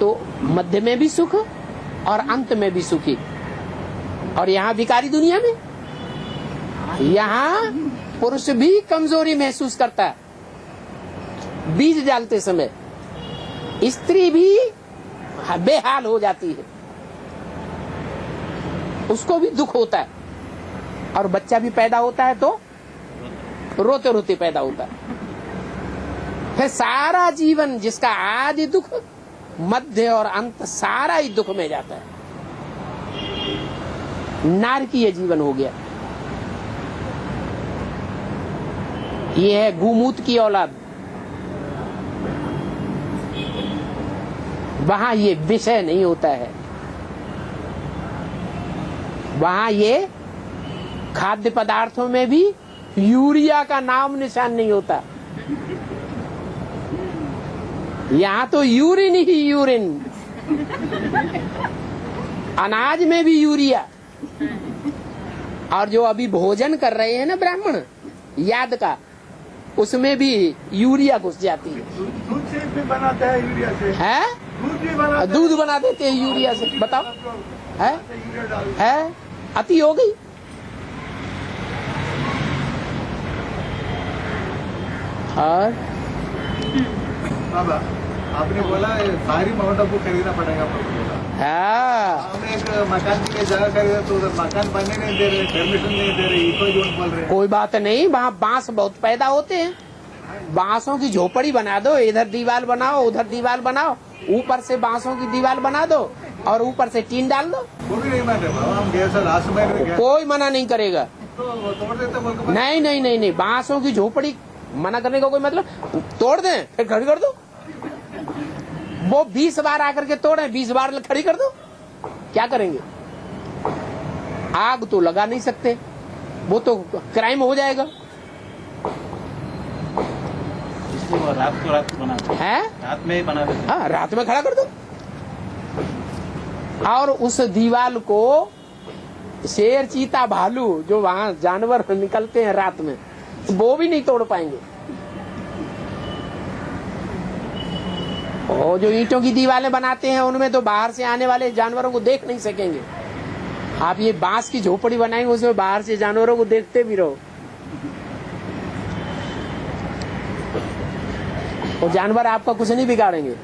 तो मध्य में भी सुख और अंत में भी सुखी। और यहाँ भिखारी दुनिया में, यहाँ पुरुष भी कमजोरी महसूस करता है बीज डालते समय, स्त्री भी बेहाल हो जाती है, उसको भी दुख होता है, और बच्चा भी पैदा होता है तो रोते रोते पैदा होता है। फिर सारा जीवन जिसका आदि दुख, मध्य और अंत सारा ही दुख में जाता है। नारकीय जीवन हो गया। ये है गुमूत की औलाद। वहां ये विषय नहीं होता है, वहां ये खाद्य पदार्थों में भी यूरिया का नाम निशान नहीं होता। यहाँ तो यूरिन ही यूरिन, अनाज में भी यूरिया। और जो अभी भोजन कर रहे हैं ना ब्राह्मण याद का, उसमें भी यूरिया घुस जाती है। दूध से भी बनाते हैं यूरिया से, है दूध भी बनाते, दूध बना देते हैं यूरिया से। बताओ, है यूरिया डाल। है अति हो गई। और बाबा आपने बोला सारी माउंट आबू खरीदना पड़ेगा, हाँ, हमने एक मकान के लिए जगह खरीदा तो उधर मकान बनने नहीं दे रहे, परमिशन नहीं दे रहे, इको जोन बोल रहे। कोई बात नहीं, वहाँ बांस बहुत पैदा होते हैं, बांसों की झोपड़ी बना दो, इधर दीवार बनाओ उधर दीवार बनाओ, ऊपर से बांसों की दीवार बना दो और ऊपर से टीन डाल दो। वो भी नहीं मान रहे बाबा, हम गए साल लास्ट में गए कोई मना नहीं करेगा। तो वो तोड़ देते बोल के। नहीं नहीं नहीं नहीं, बांसों की झोपड़ी मना करने का कोई मतलब, तोड़ दें फिर खड़ी कर दो। वो 20 बार आकर के तोड़े, 20 बार खड़ी कर दो, क्या करेंगे? आग तो लगा नहीं सकते, वो तो क्राइम हो जाएगा। इसलिए वो रात को बना दो, है रात में ही बना देते। हाँ, रात में खड़ा कर दो। और उस दीवार को शेर, चीता, भालू जो वहां जानवर निकलते हैं रात में, वो भी नहीं तोड़ पाएंगे। और जो ईंटों की दीवारें बनाते हैं उनमें तो बाहर से आने वाले जानवरों को देख नहीं सकेंगे। आप ये बांस की झोपड़ी बनाएंगे, उसमें बाहर से जानवरों को देखते भी रहो, और जानवर आपका कुछ नहीं बिगाड़ेंगे।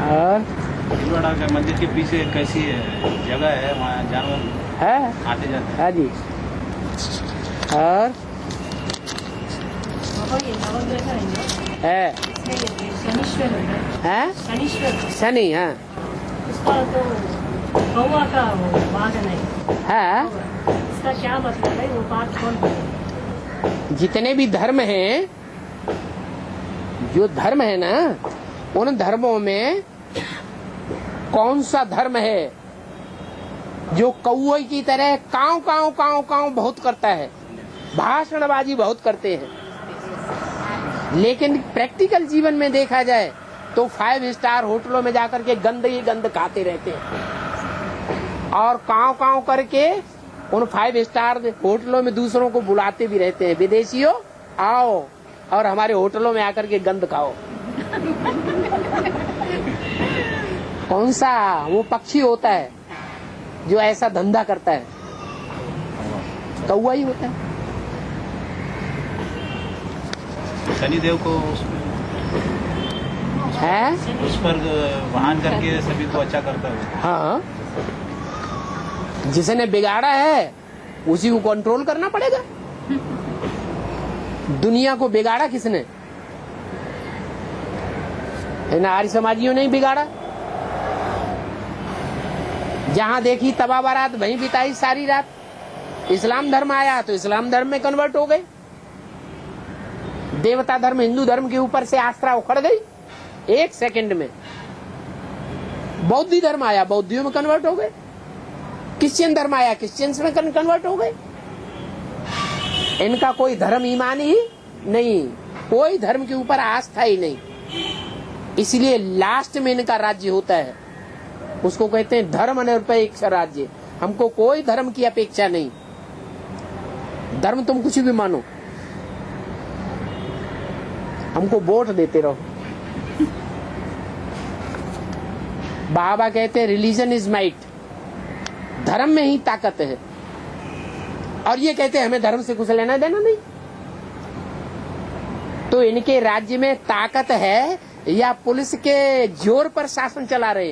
और भीलवाड़ा के मंदिर के पीछे कैसी जगह है, वहाँ जानवर है, आते जाते हैं। हाँ जी। और ये नवग्रह है ना, है इसमें ये शनीश्वर है ना, है शनीश्वर, शनि, हाँ उसका तो कौवा का वो वाहन है, इसका क्या मतलब है, वो बात कौन करे? जितने भी धर्म हैं, जो धर्म है ना, उन धर्मों में कौन सा धर्म है जो कौवे की तरह काव काव काव काव बहुत करता है, भाषणबाजी बहुत करते हैं, लेकिन प्रैक्टिकल जीवन में देखा जाए तो 5 स्टार होटलों में जाकर के गंद ही गंद खाते रहते हैं, और काव काव करके उन 5 स्टार होटलों में दूसरों को बुलाते भी रहते हैं, विदेशियों आओ और हमारे होटलों में आकर के गंद खाओ। कौन सा वो पक्षी होता है जो ऐसा धंधा करता है? कौवा ही होता है। शनिदेव को है, उस पर वाहन करके सभी को अच्छा करता है। हाँ, जिसने बिगाड़ा है उसी को कंट्रोल करना पड़ेगा। दुनिया को बिगाड़ा किसने? इन आर्य समाजियों ने ही बिगाड़ा। जहां देखी तबा बारात वहीं बिताई सारी रात। इस्लाम धर्म आया तो इस्लाम धर्म में कन्वर्ट हो गए। देवता धर्म, हिंदू धर्म के ऊपर से आस्था उखड़ गई 1 सेकंड में। बौद्ध धर्म आया, बौद्धियों में कन्वर्ट हो गए। क्रिश्चियन धर्म आया, क्रिश्चियंस में कन्वर्ट हो गए। इनका कोई धर्म ईमान ही नहीं, कोई धर्म के ऊपर आस्था ही नहीं, इसलिए लास्ट में इनका राज्य होता है, उसको कहते हैं धर्म निरपेक्ष राज्य। हमको कोई धर्म की अपेक्षा नहीं, धर्म तुम कुछ भी मानो, हमको वोट देते रहो। बाबा कहते हैं रिलीजन इज माइट, धर्म में ही ताकत है, और ये कहते हैं हमें धर्म से कुछ लेना देना नहीं। तो इनके राज्य में ताकत है या पुलिस के जोर पर शासन चला रहे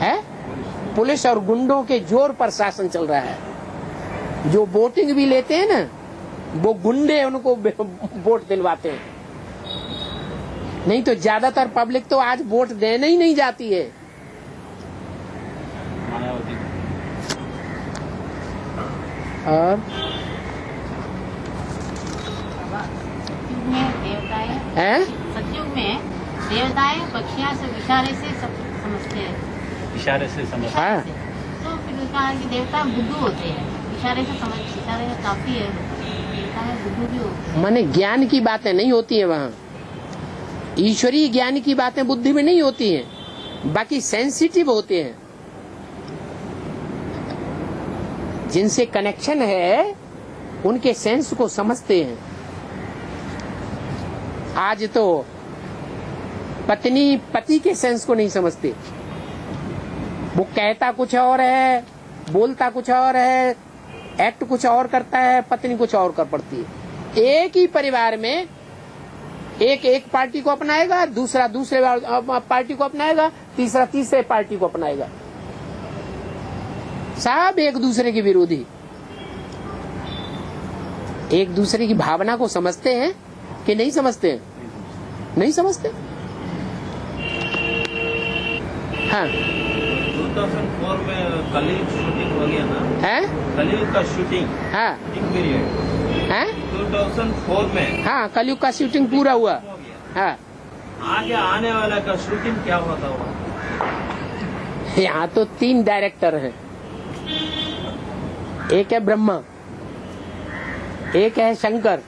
हैं? पुलिस और गुंडों के जोर पर शासन चल रहा है। जो वोटिंग भी लेते हैं ना, वो गुंडे उनको वोट दिलवाते हैं, नहीं तो ज्यादातर पब्लिक तो आज वोट देने ही नहीं जाती है। और सतयुग में देवताएं पक्षियां से इशारे से सब समझते हैं, इशारे से समझ। हाँ। तो फिर उसका कि देवता बुद्धू होते हैं, इशारे से समझ, इशारे का काफी है, देवता में बुद्धू भी होते हैं। माने ज्ञान की बातें नहीं होती है वहाँ, ईश्वरीय ज्ञान की बातें बुद्धि में नहीं होती हैं, बाकी सेंसिटिव होते हैं। जिनसे कनेक्शन है उनके सेंस को समझते हैं। आज तो पत्नी पति के सेंस को नहीं समझती, वो कहता कुछ और है, बोलता कुछ और है, एक्ट कुछ और करता है, पत्नी कुछ और कर पड़ती है। एक ही परिवार में एक पार्टी को अपनाएगा, दूसरा दूसरे पार्टी को अपनाएगा, तीसरा तीसरे पार्टी को अपनाएगा, सब एक दूसरे के विरोधी। एक दूसरे की भावना को समझते हैं कि नहीं समझते हैं? नहीं समझते। हाँ, 2004 में कलयुग शूटिंग हो गया ना, है कलयुग का शूटिंग, हाँ पीरियड है 2004 में हाँ, कलयुग का शूटिंग पूरा हुआ। हो गया। हाँ, आगे आने वाला का शूटिंग क्या होता होगा? यहाँ तो 3 डायरेक्टर हैं, एक है ब्रह्मा, एक है शंकर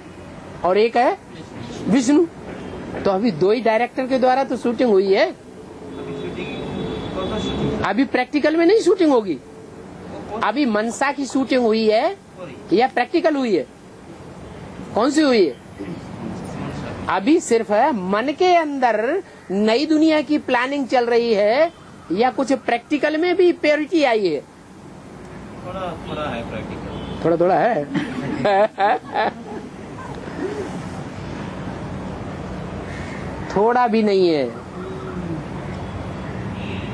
और एक है विष्णु। तो अभी 2 ही डायरेक्टर के द्वारा तो शूटिंग हुई है, अभी प्रैक्टिकल में नहीं शूटिंग होगी। अभी मनसा की शूटिंग हुई है या प्रैक्टिकल हुई है? कौन सी हुई है? अभी सिर्फ है मन के अंदर नई दुनिया की प्लानिंग चल रही है, या कुछ प्रैक्टिकल में भी प्योरिटी आई है? थोड़ा थोड़ा है प्रैक्टिकल, थोड़ा थोड़ा है थोड़ा भी नहीं है।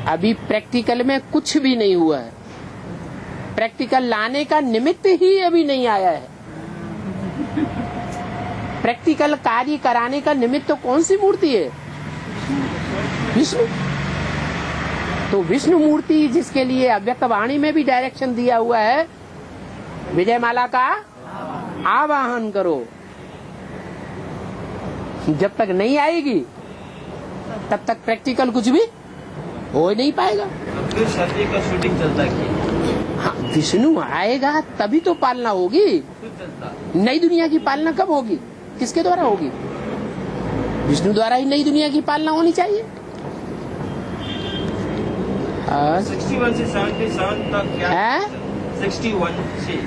अभी प्रैक्टिकल में कुछ भी नहीं हुआ है, प्रैक्टिकल लाने का निमित्त ही अभी नहीं आया है। प्रैक्टिकल कार्य कराने का निमित्त तो कौन सी मूर्ति है? विष्णु। तो विष्णु मूर्ति जिसके लिए अव्यक्त वाणी में भी डायरेक्शन दिया हुआ है, विजयमाला का आवाहन करो। जब तक नहीं आएगी तब तक प्रैक्टिकल कुछ भी हो ही नहीं पाएगा। तो फिर सत्य का शूटिंग चलता है। हाँ, विष्णु आएगा तभी तो पालना होगी। फिर चलता नई दुनिया की पालना कब होगी? किसके द्वारा होगी? विष्णु द्वारा ही नई दुनिया की पालना होनी चाहिए। 61 से 77 तक क्या है? 61 से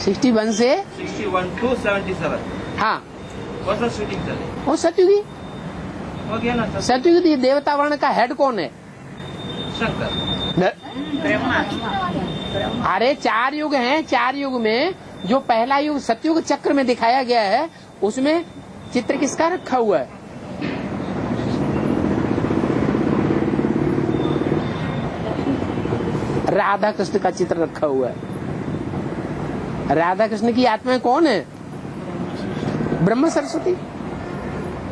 61 से 61 to 77 हाँ, कौन सा शूटिंग चले? वो सतयुगी। हो गया ना? सतयुगी देवता वर्ण का हेड कौन है? शंकर। अरे 4 युग हैं, 4 युग में जो पहला युग सतयुग चक्र में दिखाया गया है, उसमें चित्र किसका रखा हुआ है? राधा कृष्ण का चित्र रखा हुआ है। राधा कृष्ण की आत्माएं कौन है? ब्रह्म सरस्वती।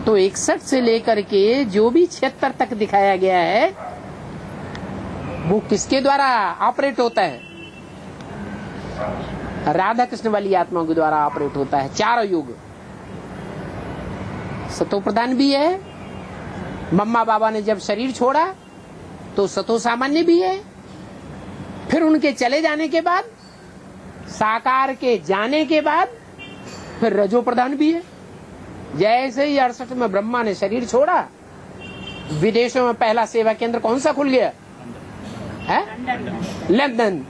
तो 61 से लेकर के जो भी 76 तक दिखाया गया है, वो किसके द्वारा ऑपरेट होता है? राधा कृष्ण वाली आत्माओं के द्वारा ऑपरेट होता है। 4 युग सतो प्रधान भी है। मम्मा बाबा ने जब शरीर छोड़ा तो सतो सामान्य भी है, फिर उनके चले जाने के बाद, साकार के जाने के बाद फिर रजो प्रधान भी है। जैसे ही 68 में ब्रह्मा ने शरीर छोड़ा, विदेशों में पहला सेवा केंद्र कौन सा खुल गया है? लंदन।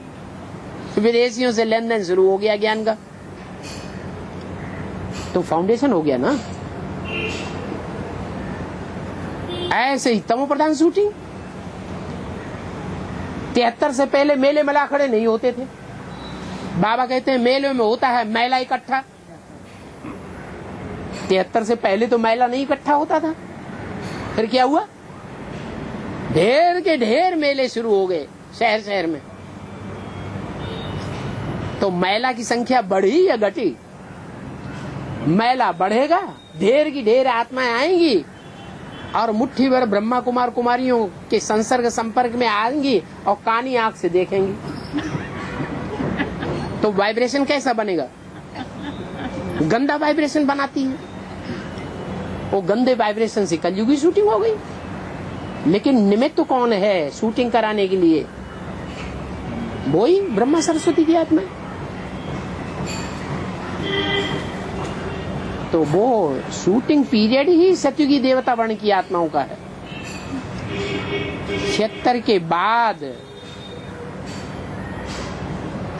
विदेशियों से लेन देन शुरू हो गया ज्ञान का, तो फाउंडेशन हो गया ना। ऐसे ही तमो प्रधान शूटिंग। 73 से पहले मेले मेला खड़े नहीं होते थे। बाबा कहते हैं मेले में होता है मैला इकट्ठा। 73 से पहले तो मैला नहीं इकट्ठा होता था। फिर क्या हुआ? ढेर के ढेर मेले शुरू हो गए शहर शहर में। तो मैला की संख्या बढ़ी या घटी? मैला बढ़ेगा, ढेर की ढेर आत्माएं आएंगी और मुट्ठी भर ब्रह्मा कुमार कुमारियों के संसर्ग संपर्क में आएंगी और कानी आंख से देखेंगी। तो वाइब्रेशन कैसा बनेगा? गंदा वाइब्रेशन बनाती है। वो गंदे वाइब्रेशन से कलयुग की शूटिंग हो गई। लेकिन निमित्त तो कौन है शूटिंग कराने के लिए? वही ब्रह्मा सरस्वती की आत्मा। तो वो शूटिंग पीरियड ही सत्युगी देवता वर्ण की आत्माओं का है। 76 के बाद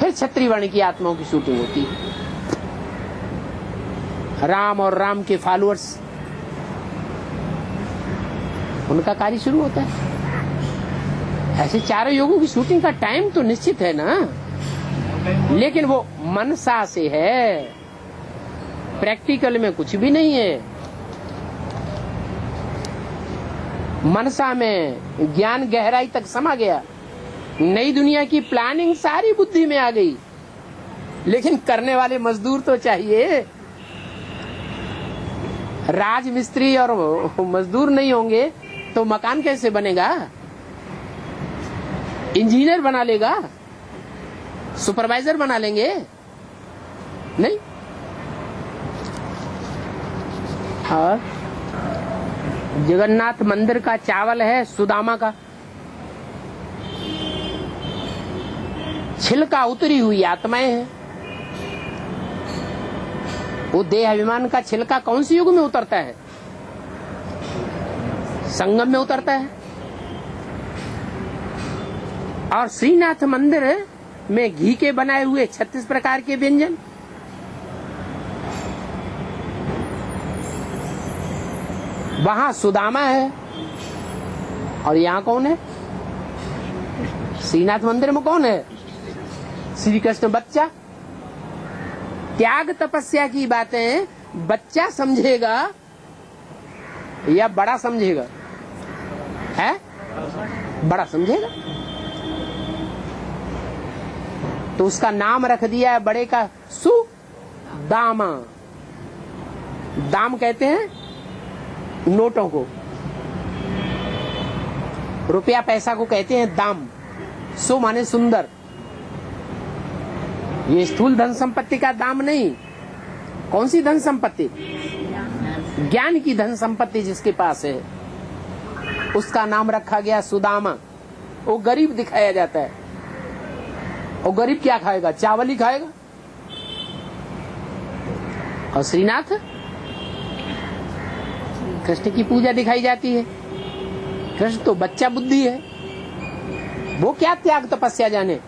फिर क्षत्रिय वर्ण की आत्माओं की शूटिंग होती है। राम और राम के फॉलोअर्स, उनका कार्य शुरू होता है। ऐसे चारों योगों की शूटिंग का टाइम तो निश्चित है ना, लेकिन वो मनसा से है, प्रैक्टिकल में कुछ भी नहीं है। मनसा में ज्ञान गहराई तक समा गया, नई दुनिया की प्लानिंग सारी बुद्धि में आ गई, लेकिन करने वाले मजदूर तो चाहिए। राज मिस्त्री और मजदूर नहीं होंगे तो मकान कैसे बनेगा? इंजीनियर बना लेगा, सुपरवाइजर बना लेंगे? नहीं। और जगन्नाथ मंदिर का चावल है सुदामा का, छिलका उतरी हुई आत्माएं हैं। वो देह अभिमान का छिलका कौन सी युग में उतरता है? संगम में उतरता है। और श्रीनाथ मंदिर में घी के बनाए हुए 36 प्रकार के व्यंजन, वहां सुदामा है और यहाँ कौन है? श्रीनाथ मंदिर में कौन है? श्री कृष्ण बच्चा। त्याग तपस्या की बातें बच्चा समझेगा या बड़ा समझेगा? है बड़ा समझेगा। तो उसका नाम रख दिया है बड़े का सुदामा। दाम कहते हैं नोटों को, रुपया पैसा को कहते हैं दाम। सो माने सुंदर। ये स्थूल धन संपत्ति का दाम नहीं। कौन सी धन संपत्ति? ज्ञान की धन संपत्ति जिसके पास है उसका नाम रखा गया सुदामा। वो गरीब दिखाया जाता है। और गरीब क्या खाएगा? चावल ही खाएगा। और श्रीनाथ कृष्ण की पूजा दिखाई जाती है। कृष्ण तो बच्चा बुद्धि है, वो क्या त्याग तपस्या जाने।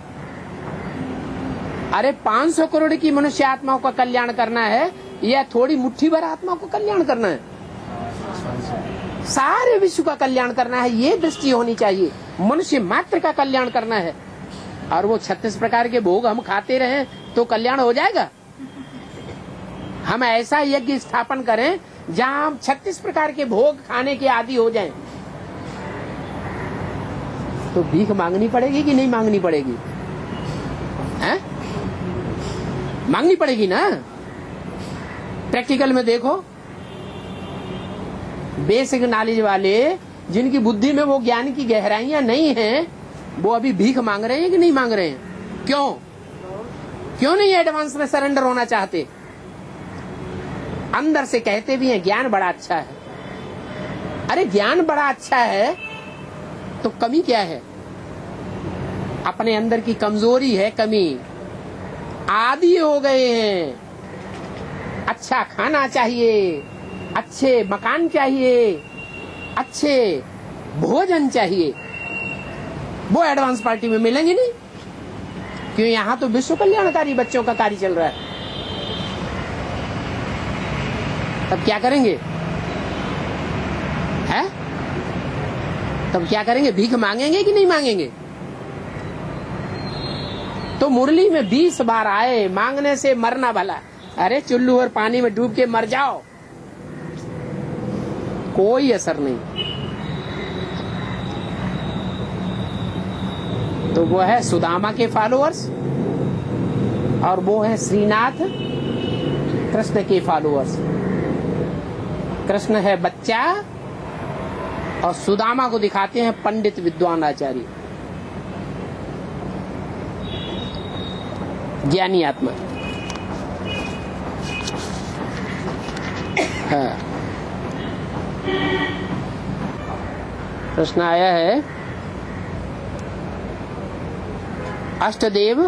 अरे 500 करोड़ की मनुष्य आत्माओं का कल्याण करना है या थोड़ी मुट्ठी भर आत्माओं को कल्याण करना है? सारे विश्व का कल्याण करना है, ये दृष्टि होनी चाहिए। मनुष्य मात्र का कल्याण करना है। और वो 36 प्रकार के भोग हम खाते रहे तो कल्याण हो जाएगा? हम ऐसा यज्ञ स्थापन करें जहां हम 36 प्रकार के भोग खाने के आदी हो जाएं, तो भीख मांगनी पड़ेगी कि नहीं मांगनी पड़ेगी? हैं? मांगनी पड़ेगी ना। प्रैक्टिकल में देखो, बेसिक नॉलेज वाले जिनकी बुद्धि में वो ज्ञान की गहराइयां नहीं हैं, वो अभी भीख मांग रहे हैं कि नहीं मांग रहे हैं? क्यों नहीं एडवांस में सरेंडर होना चाहते? अंदर से कहते भी हैं ज्ञान बड़ा अच्छा है। अरे ज्ञान बड़ा अच्छा है तो कमी क्या है? अपने अंदर की कमजोरी है, कमी, आदी हो गए हैं। अच्छा खाना चाहिए, अच्छे मकान चाहिए, अच्छे भोजन चाहिए, वो एडवांस पार्टी में मिलेंगे नहीं, क्यों? यहाँ तो विश्व कल्याणकारी बच्चों का कार्य चल रहा है। तब क्या करेंगे? हैं? तब क्या करेंगे? भीख मांगेंगे कि नहीं मांगेंगे? तो मुरली में 20 बार आए, मांगने से मरना भला। अरे चुल्लू और पानी में डूब के मर जाओ, कोई असर नहीं। तो वो है सुदामा के फॉलोअर्स और वो है श्रीनाथ कृष्ण के फॉलोअर्स। कृष्ण है बच्चा और सुदामा को दिखाते हैं पंडित विद्वान आचार्य, ज्ञानी आत्मा। हाँ। प्रश्न आया है, अष्टदेव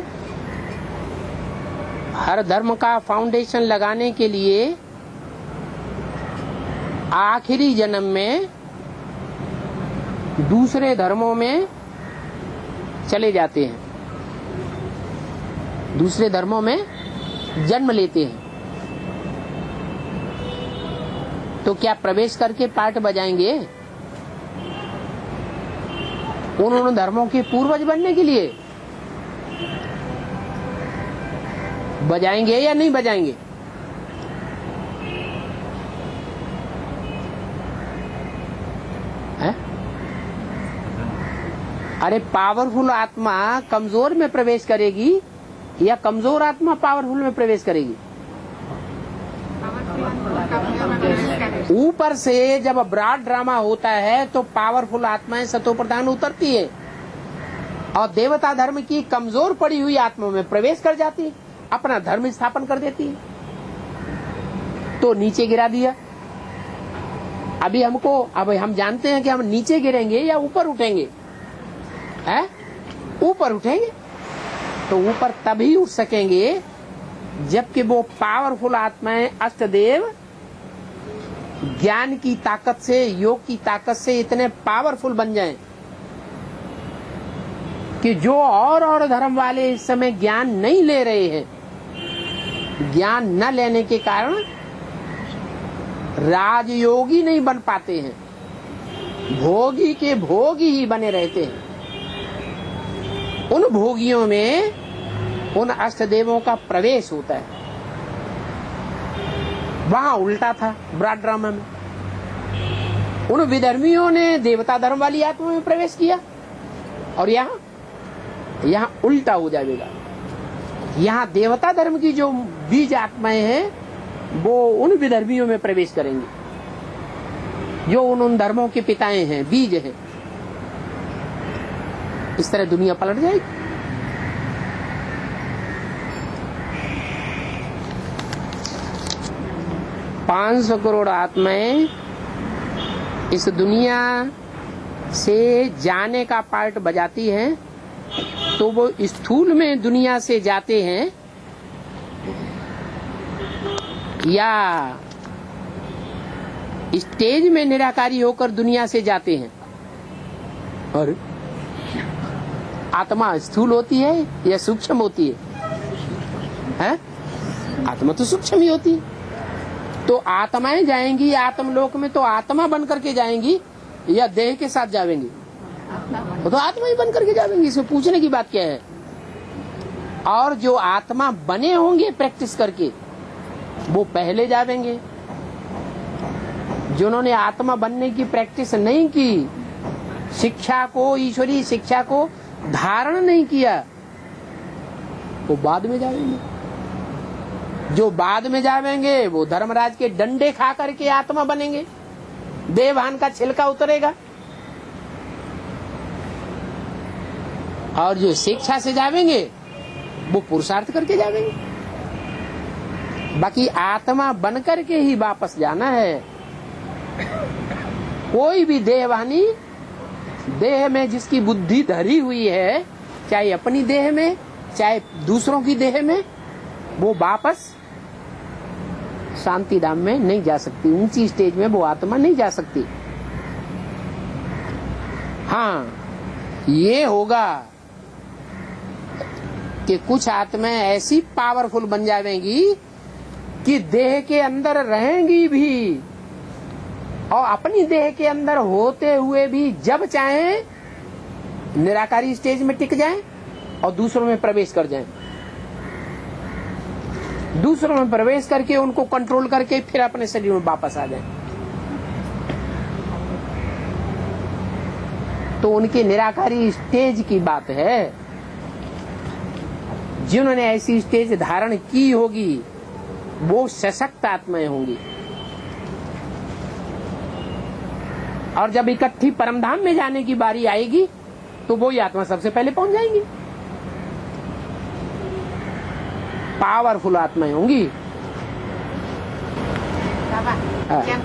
हर धर्म का फाउंडेशन लगाने के लिए आखिरी जन्म में दूसरे धर्मों में चले जाते हैं, दूसरे धर्मों में जन्म लेते हैं। तो क्या प्रवेश करके पाठ बजाएंगे उन धर्मों के पूर्वज बनने के लिए? बजाएंगे या नहीं बजाएंगे? है? अरे पावरफुल आत्मा कमजोर में प्रवेश करेगी या कमजोर आत्मा पावरफुल में प्रवेश करेगी? ऊपर से जब ब्रॉड ड्रामा होता है तो पावरफुल आत्माएं सतो प्रधान उतरती है और देवता धर्म की कमजोर पड़ी हुई आत्मा में प्रवेश कर जाती है, अपना धर्म स्थापन कर देती है। तो नीचे गिरा दिया। अब हम जानते हैं कि हम नीचे गिरेंगे या ऊपर उठेंगे? है? ऊपर उठेंगे। तो ऊपर तभी उठ सकेंगे जबकि वो पावरफुल आत्माएं अष्टदेव ज्ञान की ताकत से, योग की ताकत से इतने पावरफुल बन जाएं कि जो और धर्म वाले इस समय ज्ञान नहीं ले रहे हैं, ज्ञान न लेने के कारण राजयोगी नहीं बन पाते हैं, भोगी के भोगी ही बने रहते हैं। उन भोगियों में उन अष्टदेवों का प्रवेश होता है। वहां उल्टा था ब्रॉड ड्रामा में, उन विधर्मियों ने देवता धर्म वाली आत्मा में प्रवेश किया और यहाँ उल्टा हो जाएगा। यहाँ देवता धर्म की जो बीज आत्माएं हैं वो उन विधर्मियों में प्रवेश करेंगे जो उन धर्मों के पिताएं हैं, बीज हैं। इस तरह दुनिया पलट जाएगी। $500 करोड़ आत्माएं इस दुनिया से जाने का पार्ट बजाती हैं, तो वो स्थूल में दुनिया से जाते हैं या स्टेज में निराकारी होकर दुनिया से जाते हैं। और आत्मा स्थूल होती है या सूक्ष्म होती है? आत्मा तो सूक्ष्म ही होती है। तो आत्माएं जाएंगी आत्मलोक में तो आत्मा बन करके जाएंगी या देह के साथ जाएंगी? वो तो आत्मा ही बन करके जाएंगी, इसमें पूछने की बात क्या है। और जो आत्मा बने होंगे प्रैक्टिस करके वो पहले जाएंगे। जिन्होंने आत्मा बनने की प्रैक्टिस नहीं की, शिक्षा को, ईश्वरीय शिक्षा को धारण नहीं किया, वो बाद में जाएंगे। जो बाद में जाएंगे वो धर्मराज के डंडे खा करके आत्मा बनेंगे, देवभान का छिलका उतरेगा। और जो शिक्षा से जाएंगे वो पुरुषार्थ करके जाएंगे। बाकी आत्मा बन करके ही वापस जाना है। कोई भी देहवानी, देह में जिसकी बुद्धि धरी हुई है चाहे अपनी देह में चाहे दूसरों की देह में, वो वापस शांति धाम में नहीं जा सकती, ऊंची स्टेज में वो आत्मा नहीं जा सकती। हाँ, ये होगा कि कुछ आत्माएं ऐसी पावरफुल बन जाएंगी कि देह के अंदर रहेंगी भी और अपनी देह के अंदर होते हुए भी जब चाहें निराकारी स्टेज में टिक जाएं और दूसरों में प्रवेश कर जाएं, दूसरों में प्रवेश करके उनको कंट्रोल करके फिर अपने शरीर में वापस आ जाएं। तो उनकी निराकारी स्टेज की बात है। जिन्होंने ऐसी स्टेज धारण की होगी वो सशक्त आत्माएं होंगी, और जब इकट्ठी परमधाम में जाने की बारी आएगी तो वो ही आत्मा सबसे पहले पहुंच जाएंगी। पावरफुल आत्माएं होंगी। बाबा, हाँ। क्या